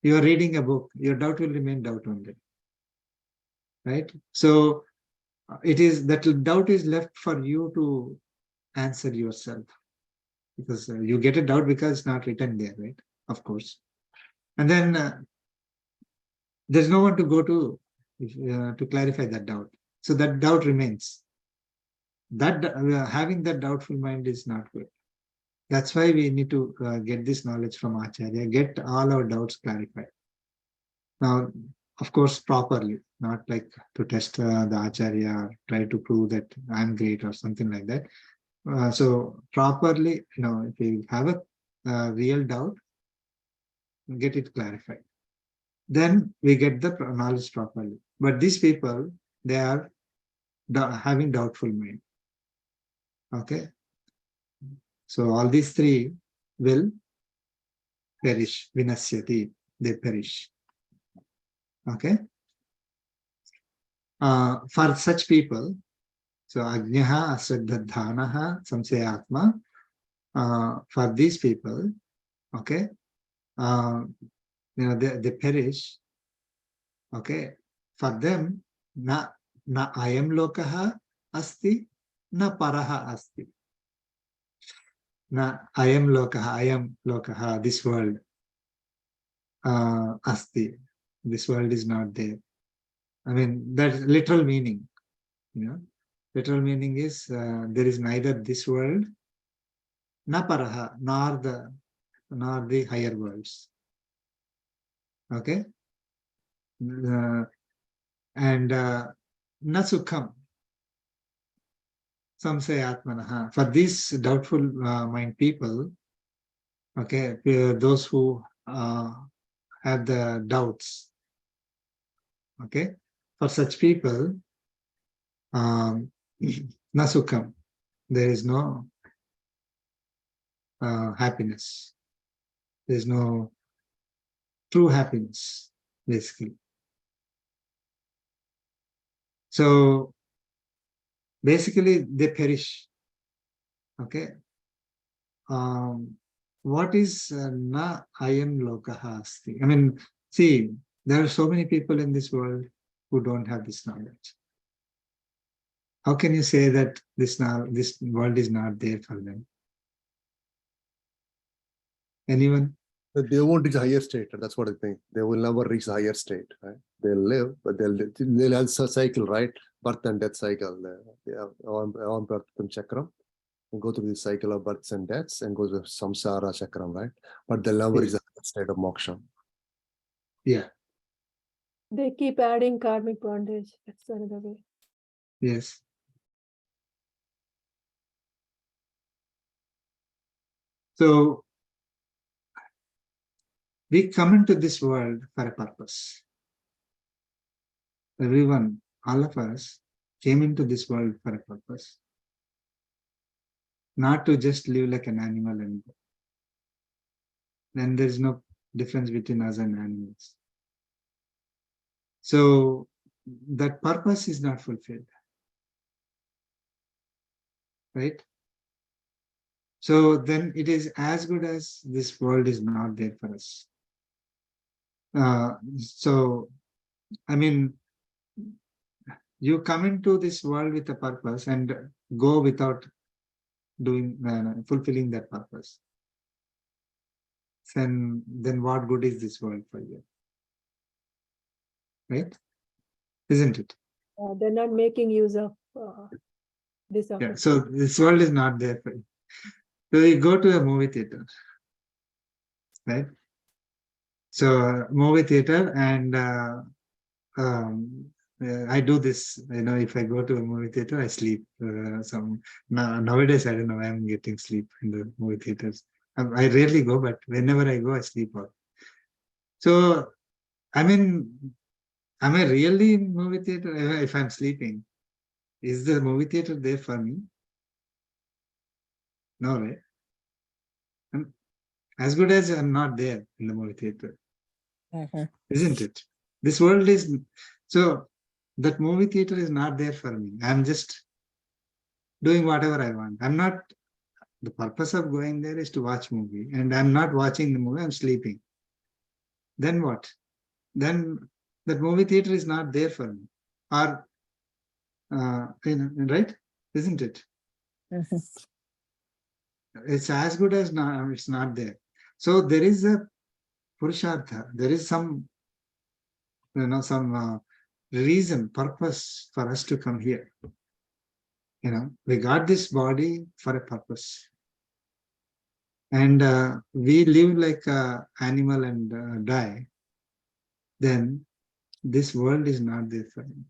you are reading a book, your doubt will remain doubt only, right? So it is that doubt is left for you to answer yourself, because you get a doubt because it's not written there, right? Of course. And then there's no one to go to clarify that doubt. So that doubt remains. That having that doubtful mind is not good. That's why we need to get this knowledge from Acharya, get all our doubts clarified. Now, of course, properly, not like to test the Acharya or try to prove that I'm great or something like that. So properly, if you have a real doubt, get it clarified. Then we get the knowledge properly. But these people, they are having doubtful mind. Okay. So all these three will perish. Vinasyati, they perish. Okay. For such people, so Ajnaha, Asraddhanaha, Samsayatma, for these people, okay, they perish. Okay. For them, na ayam lokaha asti, na paraha asti. Na ayam lokaha, this world, asti. This world is not there. I mean, that's literal meaning. Literal meaning is there is neither this world, na paraha, nor the higher worlds. Okay. And na sukham, samsayatmanaha. For these doubtful mind people, okay, those who have the doubts, okay, for such people, na sukham, there is no happiness. There is no true happiness, basically. So basically, they perish. Okay. What is na ayam lokaha asti? I mean, see, there are so many people in this world who don't have this knowledge. How can you say that this world is not there for them? Anyone? They won't reach a higher state. That's what I think. They will never reach a higher state. Right? They'll live, but they'll have a cycle, right? Birth and death cycle. Chakram. Go through the cycle of births and deaths and go to samsara chakram, right? But they'll never reach a state of moksha. Yeah. They keep adding karmic bondage. That's another way. Yes. So we come into this world for a purpose. Everyone, all of us, came into this world for a purpose. Not to just live like an animal and go. Then there's no difference between us and animals. So that purpose is not fulfilled. Right? So then it is as good as this world is not there for us. So, I mean, you come into this world with a purpose and go without doing fulfilling that purpose. Then what good is this world for you? Right? Isn't it? They're not making use of this opportunity. Yeah. So this world is not there for you. So you go to a movie theater, right? So movie theater, and I do this. If I go to a movie theater, I sleep. Nowadays, I don't know why I'm getting sleep in the movie theaters. I rarely go, but whenever I go, I sleep out. So, I mean, am I really in movie theater if I'm sleeping? Is the movie theater there for me? No, right? As good as I'm not there in the movie theater, isn't it? This world is, so that movie theater is not there for me. I'm just doing whatever I want. I'm not, the purpose of going there is to watch movie, and I'm not watching the movie, I'm sleeping. Then what? Then that movie theater is not there for me. Or, right? Isn't it? It's as good as not, it's not there. So there is a purushartha, there is some, some reason, purpose for us to come here. We got this body for a purpose. And we live like an animal and die. Then this world is not there for me.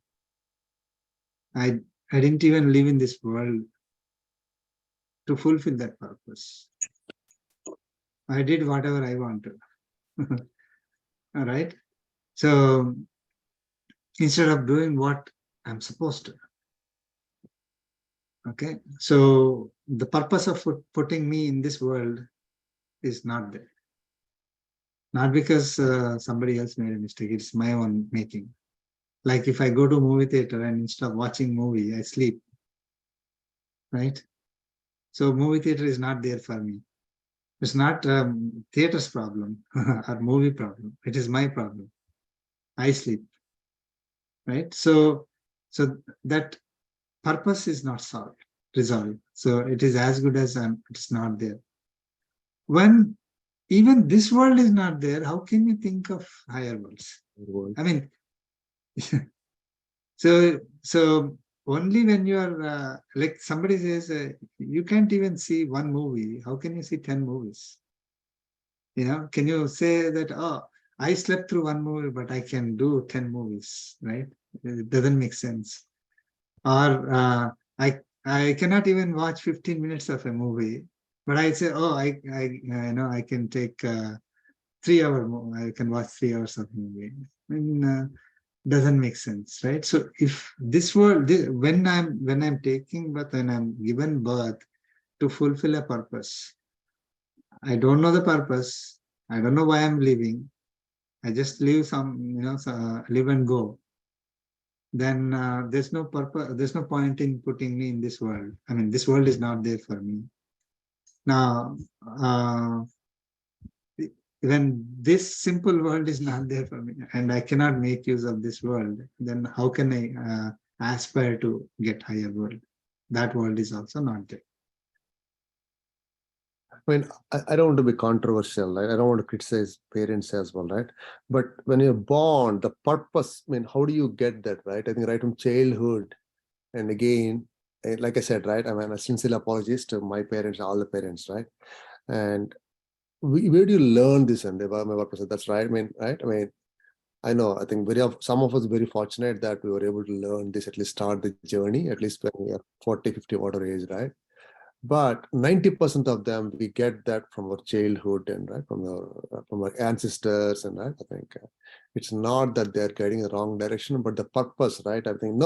I didn't even live in this world to fulfill that purpose. I did whatever I wanted. All right. So instead of doing what I'm supposed to. Okay. So the purpose of putting me in this world is not there. Not because somebody else made a mistake. It's my own making. Like if I go to a movie theater and instead of watching movie, I sleep. Right? So movie theater is not there for me. It's not theater's problem or movie problem. It is my problem. I sleep. Right? So that purpose is not resolved. So it is as good as it's not there. When even this world is not there, how can you think of higher worlds? I mean, so only when you are like somebody says you can't even see one movie, how can you see 10 movies? Can you say that, oh, I slept through one movie but I can do 10 movies, right? It doesn't make sense. Or I cannot even watch 15 minutes of a movie, but I say, oh, I can take 3 hour movie, I can watch 3 hours of movie. Doesn't make sense, right? So if this world, when I'm taking birth, when I'm given birth to fulfill a purpose, I don't know the purpose. I don't know why I'm living. I just live live and go. Then there's no purpose. There's no point in putting me in this world. I mean, this world is not there for me. Now, when this simple world is not there for me and I cannot make use of this world, then how can I aspire to get higher world? That world is also not there. I mean, I don't want to be controversial, right? I don't want to criticize parents as well, right? But when you're born, the purpose, I mean, how do you get that, right? I think right from childhood, and again, like I said, right? I mean, a sincere apologist to my parents, all the parents, right? And where do you learn this? And that's right. I mean, right? I mean, I know, I think some of us are very fortunate that we were able to learn this, at least start the journey, at least when we are 40, 50, whatever age, right? But 90% of them, we get that from our childhood and right from our ancestors, and right, I think it's not that they're guiding the wrong direction, but the purpose, right? I think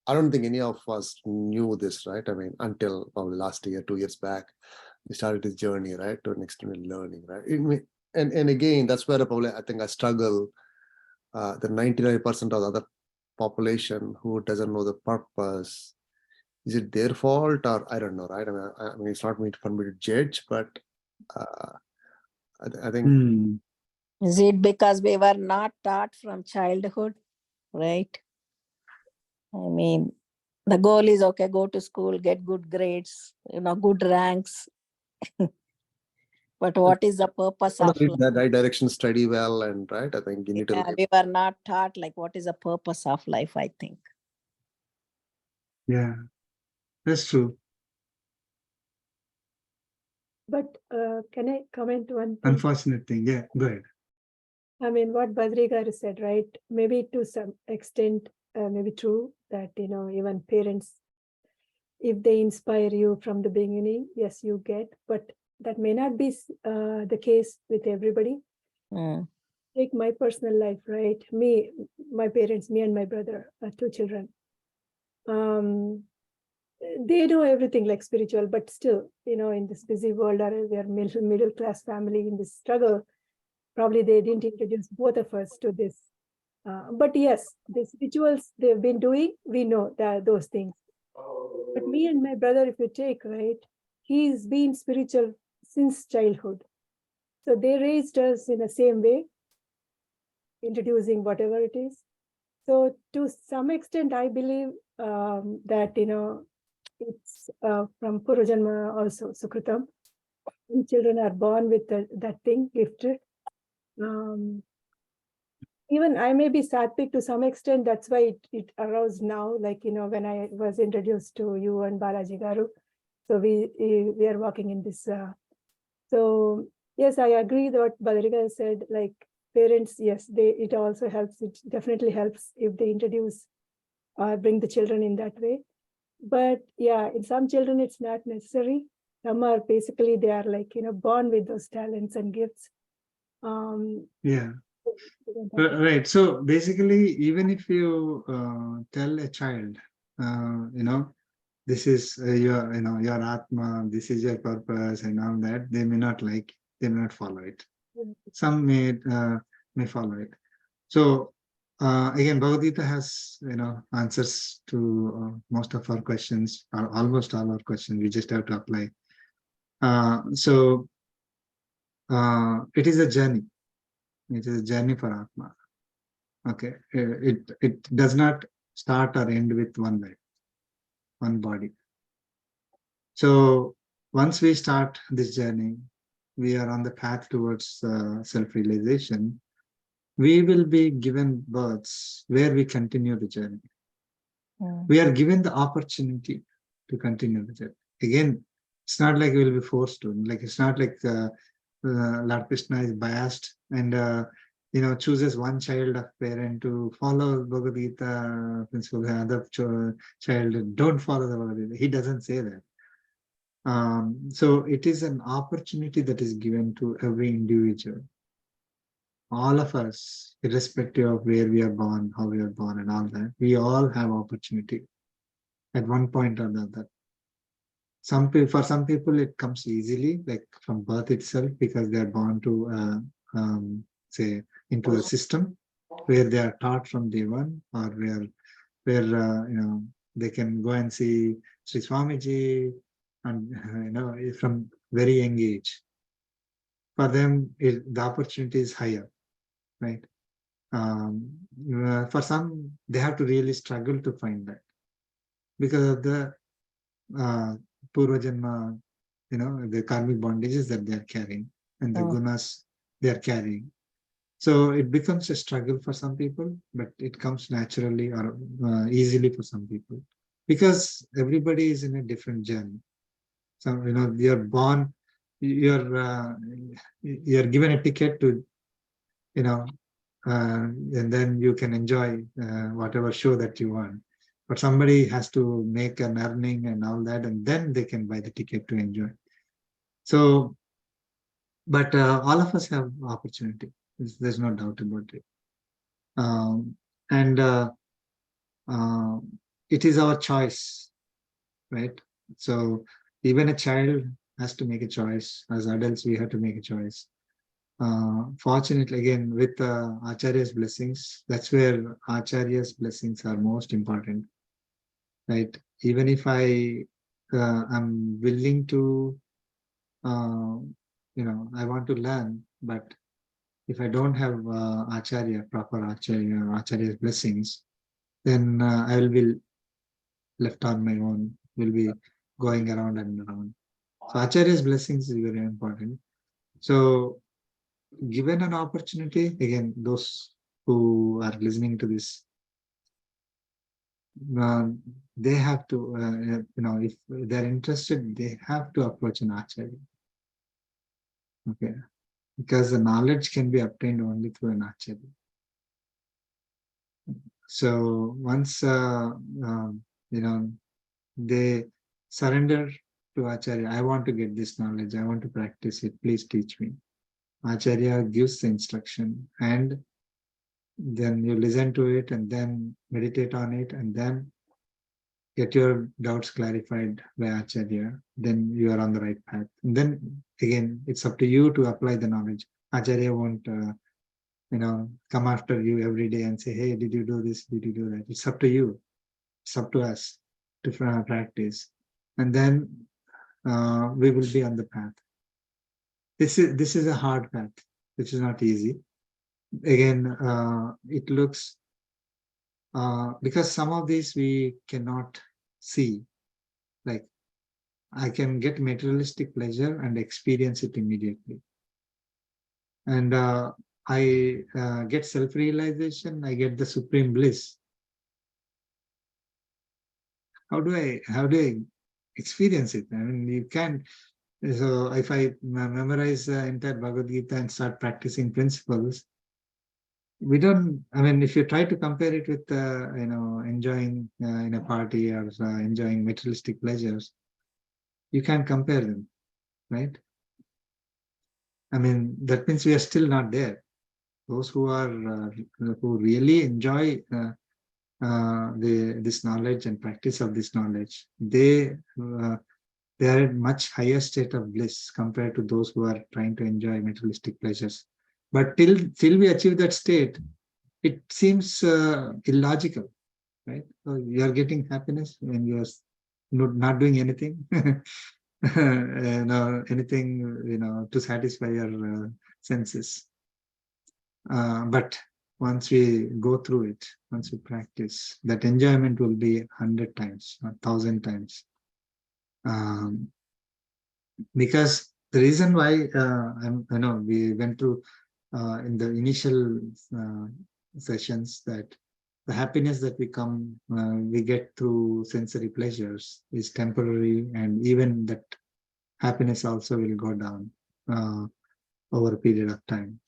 I don't think any of us knew this, right? I mean, until probably last year, 2 years back, we started this journey, right, to an external learning, right? And again, that's where probably I think I struggle. The 99% of the other population who doesn't know the purpose. Is it their fault, or I don't know, right? I mean it's not for me to judge, but I think. Is it because we were not taught from childhood, right? I mean, the goal is, okay, go to school, get good grades, good ranks. But what is the purpose of life? That right direction, study well, and right, I think you need to. We were not taught like what is the purpose of life, I think. Yeah, that's true. But can I comment one thing? Unfortunate thing. Yeah, go ahead. I mean, what Badrigar said, right? Maybe to some extent, maybe true that, even parents, if they inspire you from the beginning, yes, you get, but that may not be the case with everybody. Take my personal life, right? My parents, me and my brother, 2 children. they know everything like spiritual, but still, in this busy world, or we are middle class family in this struggle, probably they didn't introduce both of us to this. But yes, these rituals they've been doing, we know that those things. But me and my brother, if you take, right, he's been spiritual since childhood. So they raised us in the same way, introducing whatever it is. So to some extent, I believe that, it's from Purvajanma also, Sukritam. Children are born with that thing gifted. Even I may be sattvic to some extent, that's why it arose now, like, when I was introduced to you and Balaji Garu. So we are walking in this. So yes, I agree with what Badarika said, like parents, yes, it also helps. It definitely helps if they introduce or bring the children in that way. But yeah, in some children, it's not necessary. Some are basically, they are like, born with those talents and gifts. Yeah. Right. So basically, even if you tell a child, this is your, your Atma, this is your purpose and all that, they may not like, they may not follow it. Some may follow it. So again, Bhagavad Gita has, answers to most of our questions, or almost all our questions. We just have to apply. So it is a journey. It is a journey for Atma. Okay, it does not start or end with one life, one body. So once we start this journey, we are on the path towards self-realization. We will be given births where we continue the journey. We are given the opportunity to continue the journey. Again, it's not like we will be forced to. Like it's not like Lord Krishna is biased and chooses one child of parent to follow Bhagavad Gita principle, the other child don't follow the Bhagavad Gita. He doesn't say that. So it is an opportunity that is given to every individual. All of us, irrespective of where we are born, how we are born and all that, we all have opportunity at one point or the other. For some people, it comes easily, like from birth itself, because they are born to, say, into a system where they are taught from day one, or where they can go and see Sri Swamiji, and from very young age. For them, the opportunity is higher, right? For some, they have to really struggle to find that because of the Purva Janma, the karmic bondages that they are carrying and the gunas they are carrying. So it becomes a struggle for some people, but it comes naturally or easily for some people because everybody is in a different journey. So, you're born, you're given a ticket to, and then you can enjoy whatever show that you want. But somebody has to make an earning and all that, and then they can buy the ticket to enjoy. So, but all of us have opportunity. There's no doubt about it. And it is our choice, right? So even a child has to make a choice. As adults, we have to make a choice. Fortunately, again, with Acharya's blessings, that's where Acharya's blessings are most important, right? Even if I am willing to, I want to learn, but if I don't have proper Acharya's blessings, then I will be left on my own, will be going around and around. So Acharya's blessings is very important. So given an opportunity, again, those who are listening to this, they have to, if they're interested, they have to approach an Acharya. Okay, because the knowledge can be obtained only through an Acharya. So once, they surrender to Acharya, I want to get this knowledge, I want to practice it, please teach me. Acharya gives the instruction and then you listen to it and then meditate on it and then get your doubts clarified by Acharya, then you are on the right path. And then again, it's up to you to apply the knowledge. Acharya won't, come after you every day and say, hey, did you do this? Did you do that? It's up to you. It's up to us to practice. And then we will be on the path. This is a hard path, which is not easy. Again, it looks, because some of these we cannot see. Like, I can get materialistic pleasure and experience it immediately. And I get self-realization, I get the supreme bliss. How do I experience it? I mean, you can't. So if I memorize the entire Bhagavad Gita and start practicing principles, we don't, I mean, if you try to compare it with, enjoying in a party or enjoying materialistic pleasures, you can't compare them, right? I mean, that means we are still not there. Those who are, who really enjoy this knowledge and practice of this knowledge, they are at much higher state of bliss compared to those who are trying to enjoy materialistic pleasures. But till we achieve that state, it seems illogical, right? So you are getting happiness when you are not doing anything, anything, to satisfy your senses. But once we go through it, once we practice, that enjoyment will be 100 times, 1,000 times. Because the reason why we went through in the initial sessions that the happiness that we get through sensory pleasures is temporary, and even that happiness also will go down over a period of time.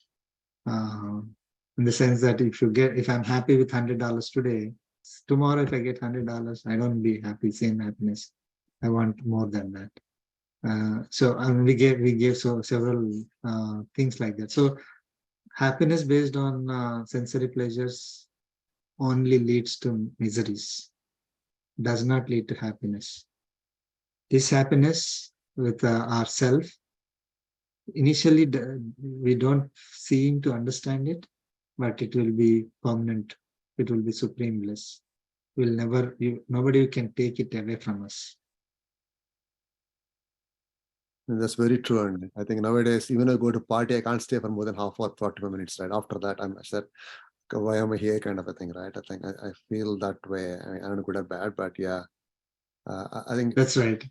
In the sense that if I'm happy with $100 today, tomorrow if I get $100, I don't be happy, same happiness. I want more than that. So we gave several things like that. So happiness based on sensory pleasures only leads to miseries, does not lead to happiness. This happiness with ourself, initially we don't seem to understand it, but it will be permanent. It will be supreme bliss. Nobody can take it away from us. And that's very true. And I think nowadays, even if I go to party, I can't stay for more than half or 45 minutes, right? After that, I'm said, why am I here kind of a thing, right? I think I feel that way. I mean, I don't know good or bad, but yeah, I think that's right.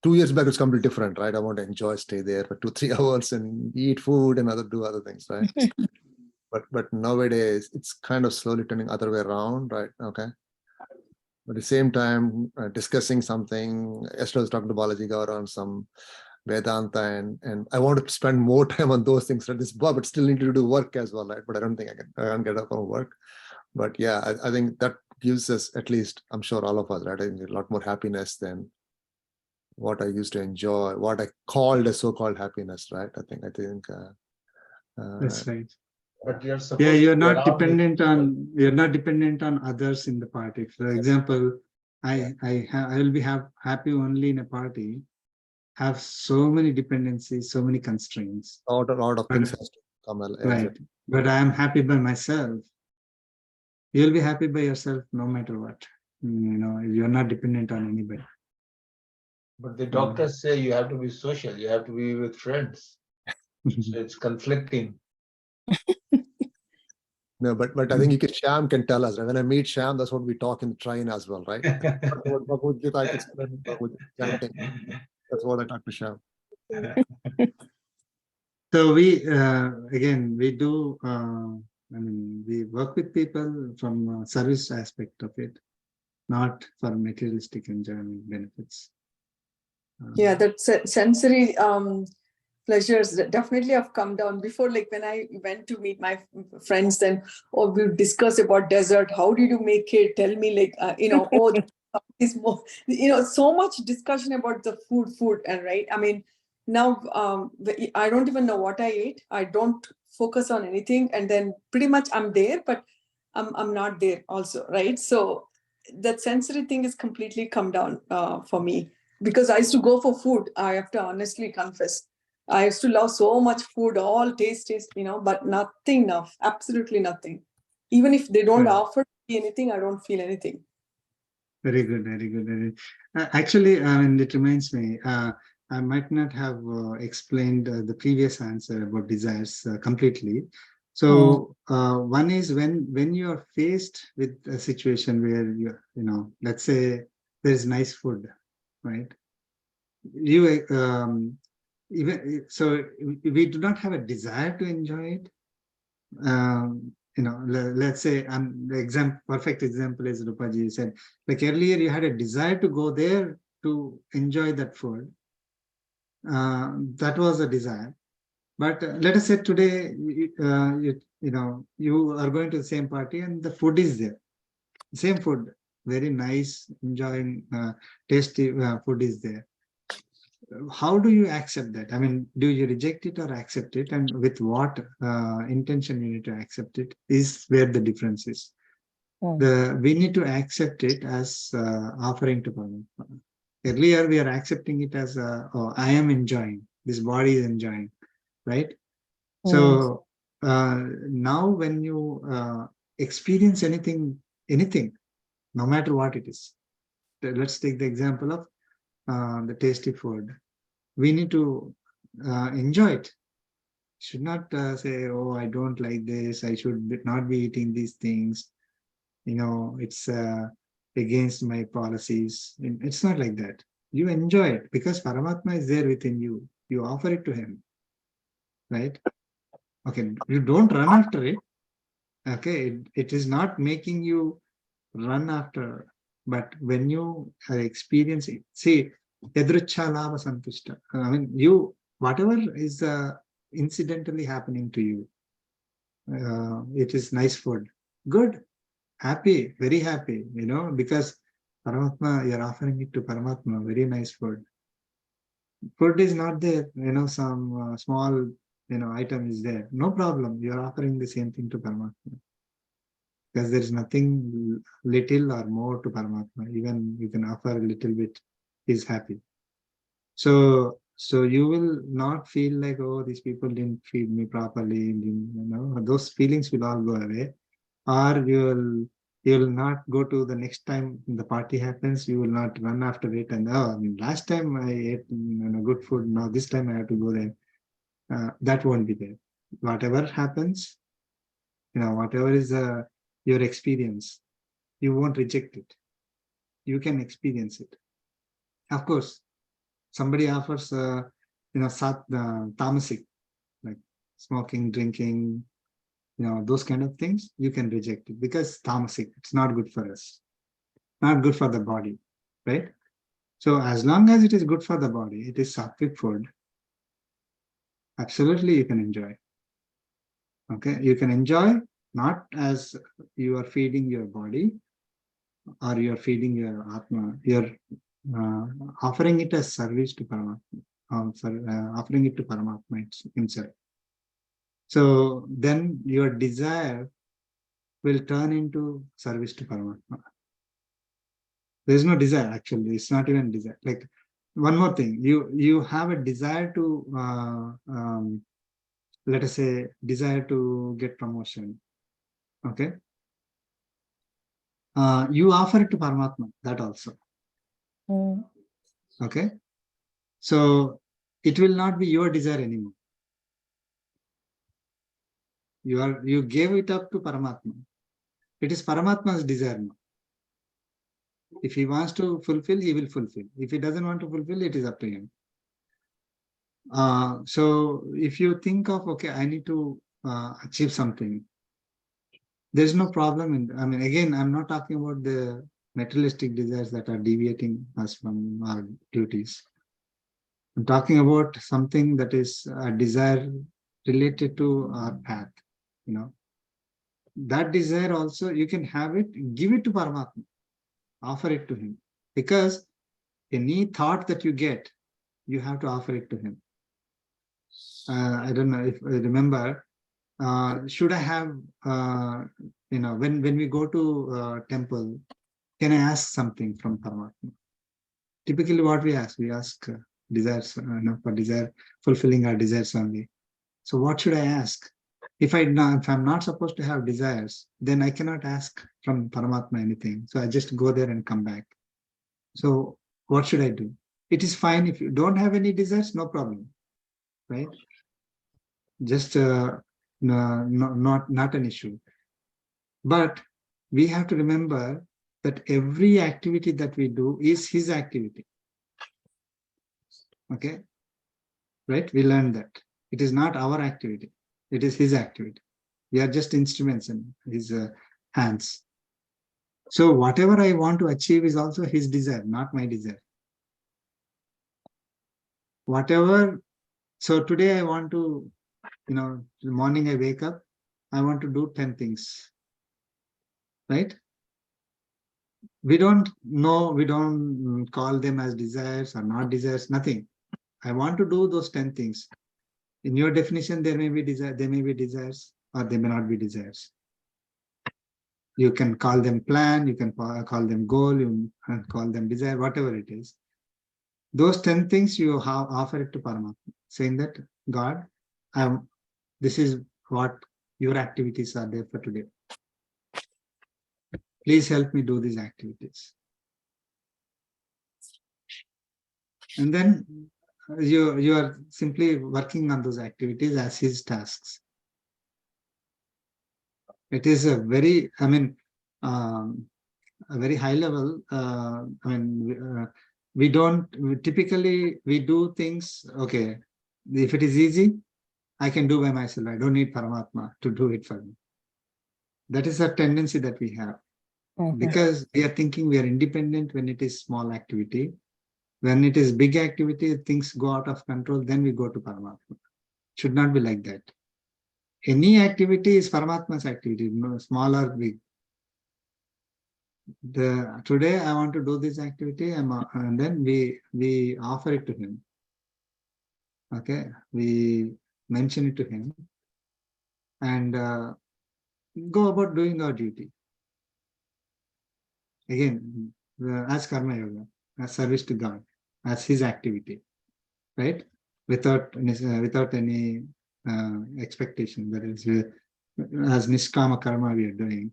2 years back, it's completely different, right? I want to enjoy, stay there for 2-3 hours and eat food and do other things, right? but nowadays, it's kind of slowly turning other way around, right? Okay. But at the same time, discussing something, yesterday I was talking to Balaji Gaur on some Vedanta, and I want to spend more time on those things, right? But still need to do work as well, right? But I don't think I can get up on work. But yeah, I think that gives us, at least, I'm sure all of us, right? I think a lot more happiness than what I used to enjoy, what I called a so-called happiness, right? I think that's right. But you're you're not dependent on others in the party. For example, I will be happy only in a party, have so many dependencies, so many constraints. A lot of things has to come. Right. But I am happy by myself. You'll be happy by yourself no matter what. You're not dependent on anybody. But the doctors say you have to be social, you have to be with friends. So it's conflicting. No, but I think Shyam can tell us, right? When I meet Shyam, that's what we talk in the train as well, right? That's what I talk to Shyam. So we do. We work with people from service aspect of it, not for materialistic enjoyment benefits. Yeah, that sensory pleasures definitely have come down. Before, like when I went to meet my friends, then we discuss about dessert. How did you make it? Tell me, like is more, so much discussion about the food, and right. I mean, now I don't even know what I ate. I don't focus on anything, and then pretty much I'm there, but I'm not there also, right? So that sensory thing is completely come down for me, because I used to go for food. I have to honestly confess, I used to love so much food, all taste, but nothing now, absolutely nothing. Even if they don't Right. offer me anything, I don't feel anything. Very good, very good. Actually, I mean, it reminds me, I might not have explained the previous answer about desires completely. So one is when you are faced with a situation where let's say there's nice food, right? You even so, we do not have a desire to enjoy it. Let's say, the perfect example is Rupaji said, like earlier you had a desire to go there to enjoy that food. That was a desire. But let us say today, you are going to the same party and the food is there. Same food, very nice, enjoying, tasty food is there. How do you accept that? I mean, do you reject it or accept it? And with what intention you need to accept it is where the difference is. We need to accept it as offering to Paramatma. Earlier, we are accepting it as I am enjoying, this body is enjoying, right? So now when you experience anything, no matter what it is, let's take the example of the tasty food. We need to enjoy it. Should not say, oh, I don't like this, I should not be eating these things. It's against my policies. It's not like that. You enjoy it because Paramatma is there within you. You offer it to him, right? Okay, you don't run after it. Okay, it is not making you run after, but when you are experiencing, see, yadricha lava santushta. I mean, whatever is incidentally happening to you, it is nice food, good, happy, very happy, because Paramatma, you're offering it to Paramatma, very nice food. Food is not there, some small, item is there, no problem, you're offering the same thing to Paramatma. Because there is nothing little or more to Paramatma. Even you can offer a little bit, he's happy. So you will not feel like, oh, these people didn't feed me properly. Those feelings will all go away. Or you will not go to the next time the party happens. You will not run after it and last time I ate good food. Now this time I have to go there. That won't be there. Whatever happens, whatever is your experience, you won't reject it. You can experience it. Of course, somebody offers, tamasic, like smoking, drinking, those kind of things, you can reject it because tamasic, it's not good for us, not good for the body, right? So as long as it is good for the body, it is sattvic food, absolutely you can enjoy. Okay, you can enjoy not as you are feeding your body or you are feeding your Atma, you're offering it as service to Paramatma, offering it to Paramatma himself. So then your desire will turn into service to Paramatma. There is no desire, actually. It's not even desire. Like, one more thing, you have a desire to, let us say, desire to get promotion. Okay. You offer it to Paramatma, that also. Okay. So it will not be your desire anymore. You gave it up to Paramatma. It is Paramatma's desire now. If he wants to fulfill, he will fulfill. If he doesn't want to fulfill, it is up to him. So if you think of, okay, I need to achieve something, there's no problem. I mean, again, I'm not talking about the materialistic desires that are deviating us from our duties. I'm talking about something that is a desire related to our path, That desire also, you can have it, give it to Paramatma, offer it to him. Because any thought that you get, you have to offer it to him. I don't know if I remember, should I have, when we go to temple, can I ask something from Paramatma? Typically what we ask desires, for desire, fulfilling our desires only. So what should I ask? If I'm not supposed to have desires, then I cannot ask from Paramatma anything. So I just go there and come back. So what should I do? It is fine if you don't have any desires, no problem, right? Just not an issue. But we have to remember that every activity that we do is his activity. Okay, right? We learned that it is not our activity, it is his activity. We are just instruments in his hands. So whatever I want to achieve is also his desire, not my desire. Whatever, so today I want to, the morning I wake up, I want to do 10 things, right? We don't know, we don't call them as desires or not desires, nothing. I want to do those 10 things. In your definition, there may be desires or they may not be desires. You can call them plan, you can call them goal, you can call them desire, whatever it is. Those 10 things you offer it to Paramatma, saying that, God, this is what your activities are there for today. Please help me do these activities. And then you are simply working on those activities as his tasks. It is a very, a very high level. We typically do things, okay, if it is easy, I can do by myself. I don't need Paramatma to do it for me. That is a tendency that we have. Because we are thinking we are independent when it is small activity. When it is big activity, things go out of control, then we go to Paramatma. Should not be like that. Any activity is Paramatma's activity, no, small or big. Today I want to do this activity, and then we offer it to him. Okay, we mention it to him and go about doing our duty. Again, as karma yoga, as service to God, as his activity, right? Without any expectation, that is, as niskama karma we are doing,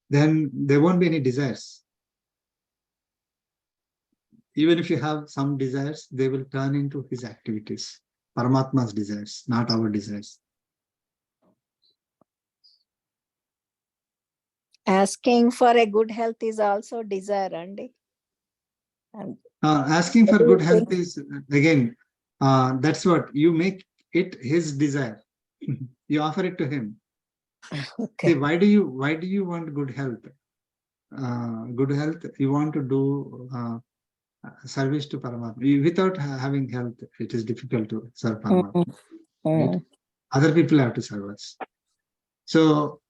then there won't be any desires. Even if you have some desires, they will turn into his activities, Paramatma's desires, not our desires. Asking for a good health is also desire, Andy. Asking for good health is, again, that's what you make it his desire. You offer it to him. Okay. See, why do you want good health? Good health, you want to do service to Paramatma. Without having health, it is difficult to serve Paramatma. Right? Other people have to serve us. So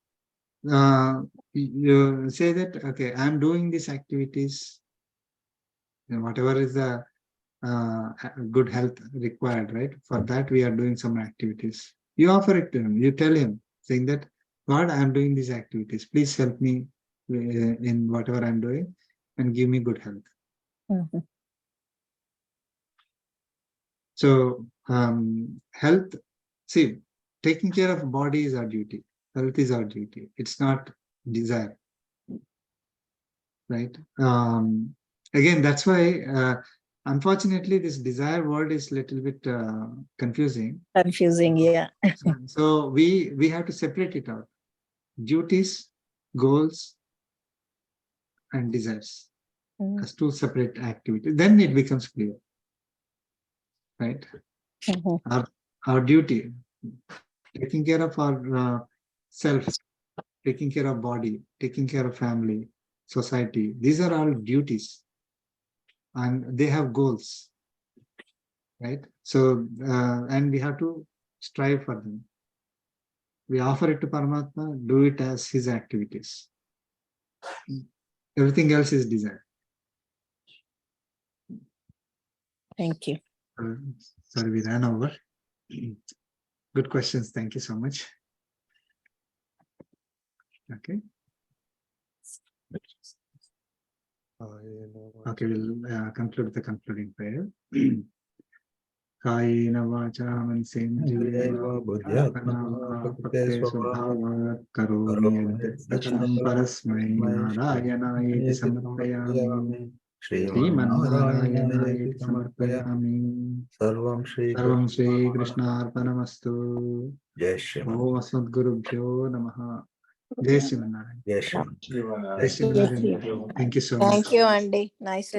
you say that, okay, I'm doing these activities, whatever is the good health required, right? For that, we are doing some activities. You offer it to him. You tell him, saying that, God, I'm doing these activities. Please help me in whatever I'm doing and give me good health. So health, see, taking care of body is our duty. Health is our duty. It's not desire, right? Again, that's why, unfortunately, this desire word is a little bit confusing. Confusing, yeah. So we have to separate it out. Duties, goals, and desires as two separate activities. Then it becomes clear, right? Our duty, taking care of our self, taking care of body, taking care of family, society. These are all duties, and they have goals, right? So, and we have to strive for them. We offer it to Paramatma, do it as his activities. Everything else is desire. Thank you. Sorry, we ran over. Good questions. Thank you so much. Okay. Okay, we'll conclude the concluding prayer. Kayena vacha mansendriyena pratyaya svabhavat karomi yad sakalam parasmai narayanayeti samarpayami Srimanarayanaayeti samarpayami Sarvam Shri Sarvam Shri Krishna Arpanamastu Jai Shri Om Asmadgurubhyo Namaha Jai Srimanarayan Jai Shri Jai Srimanarayan. Thank you so much. Thank you, Andy. Nice.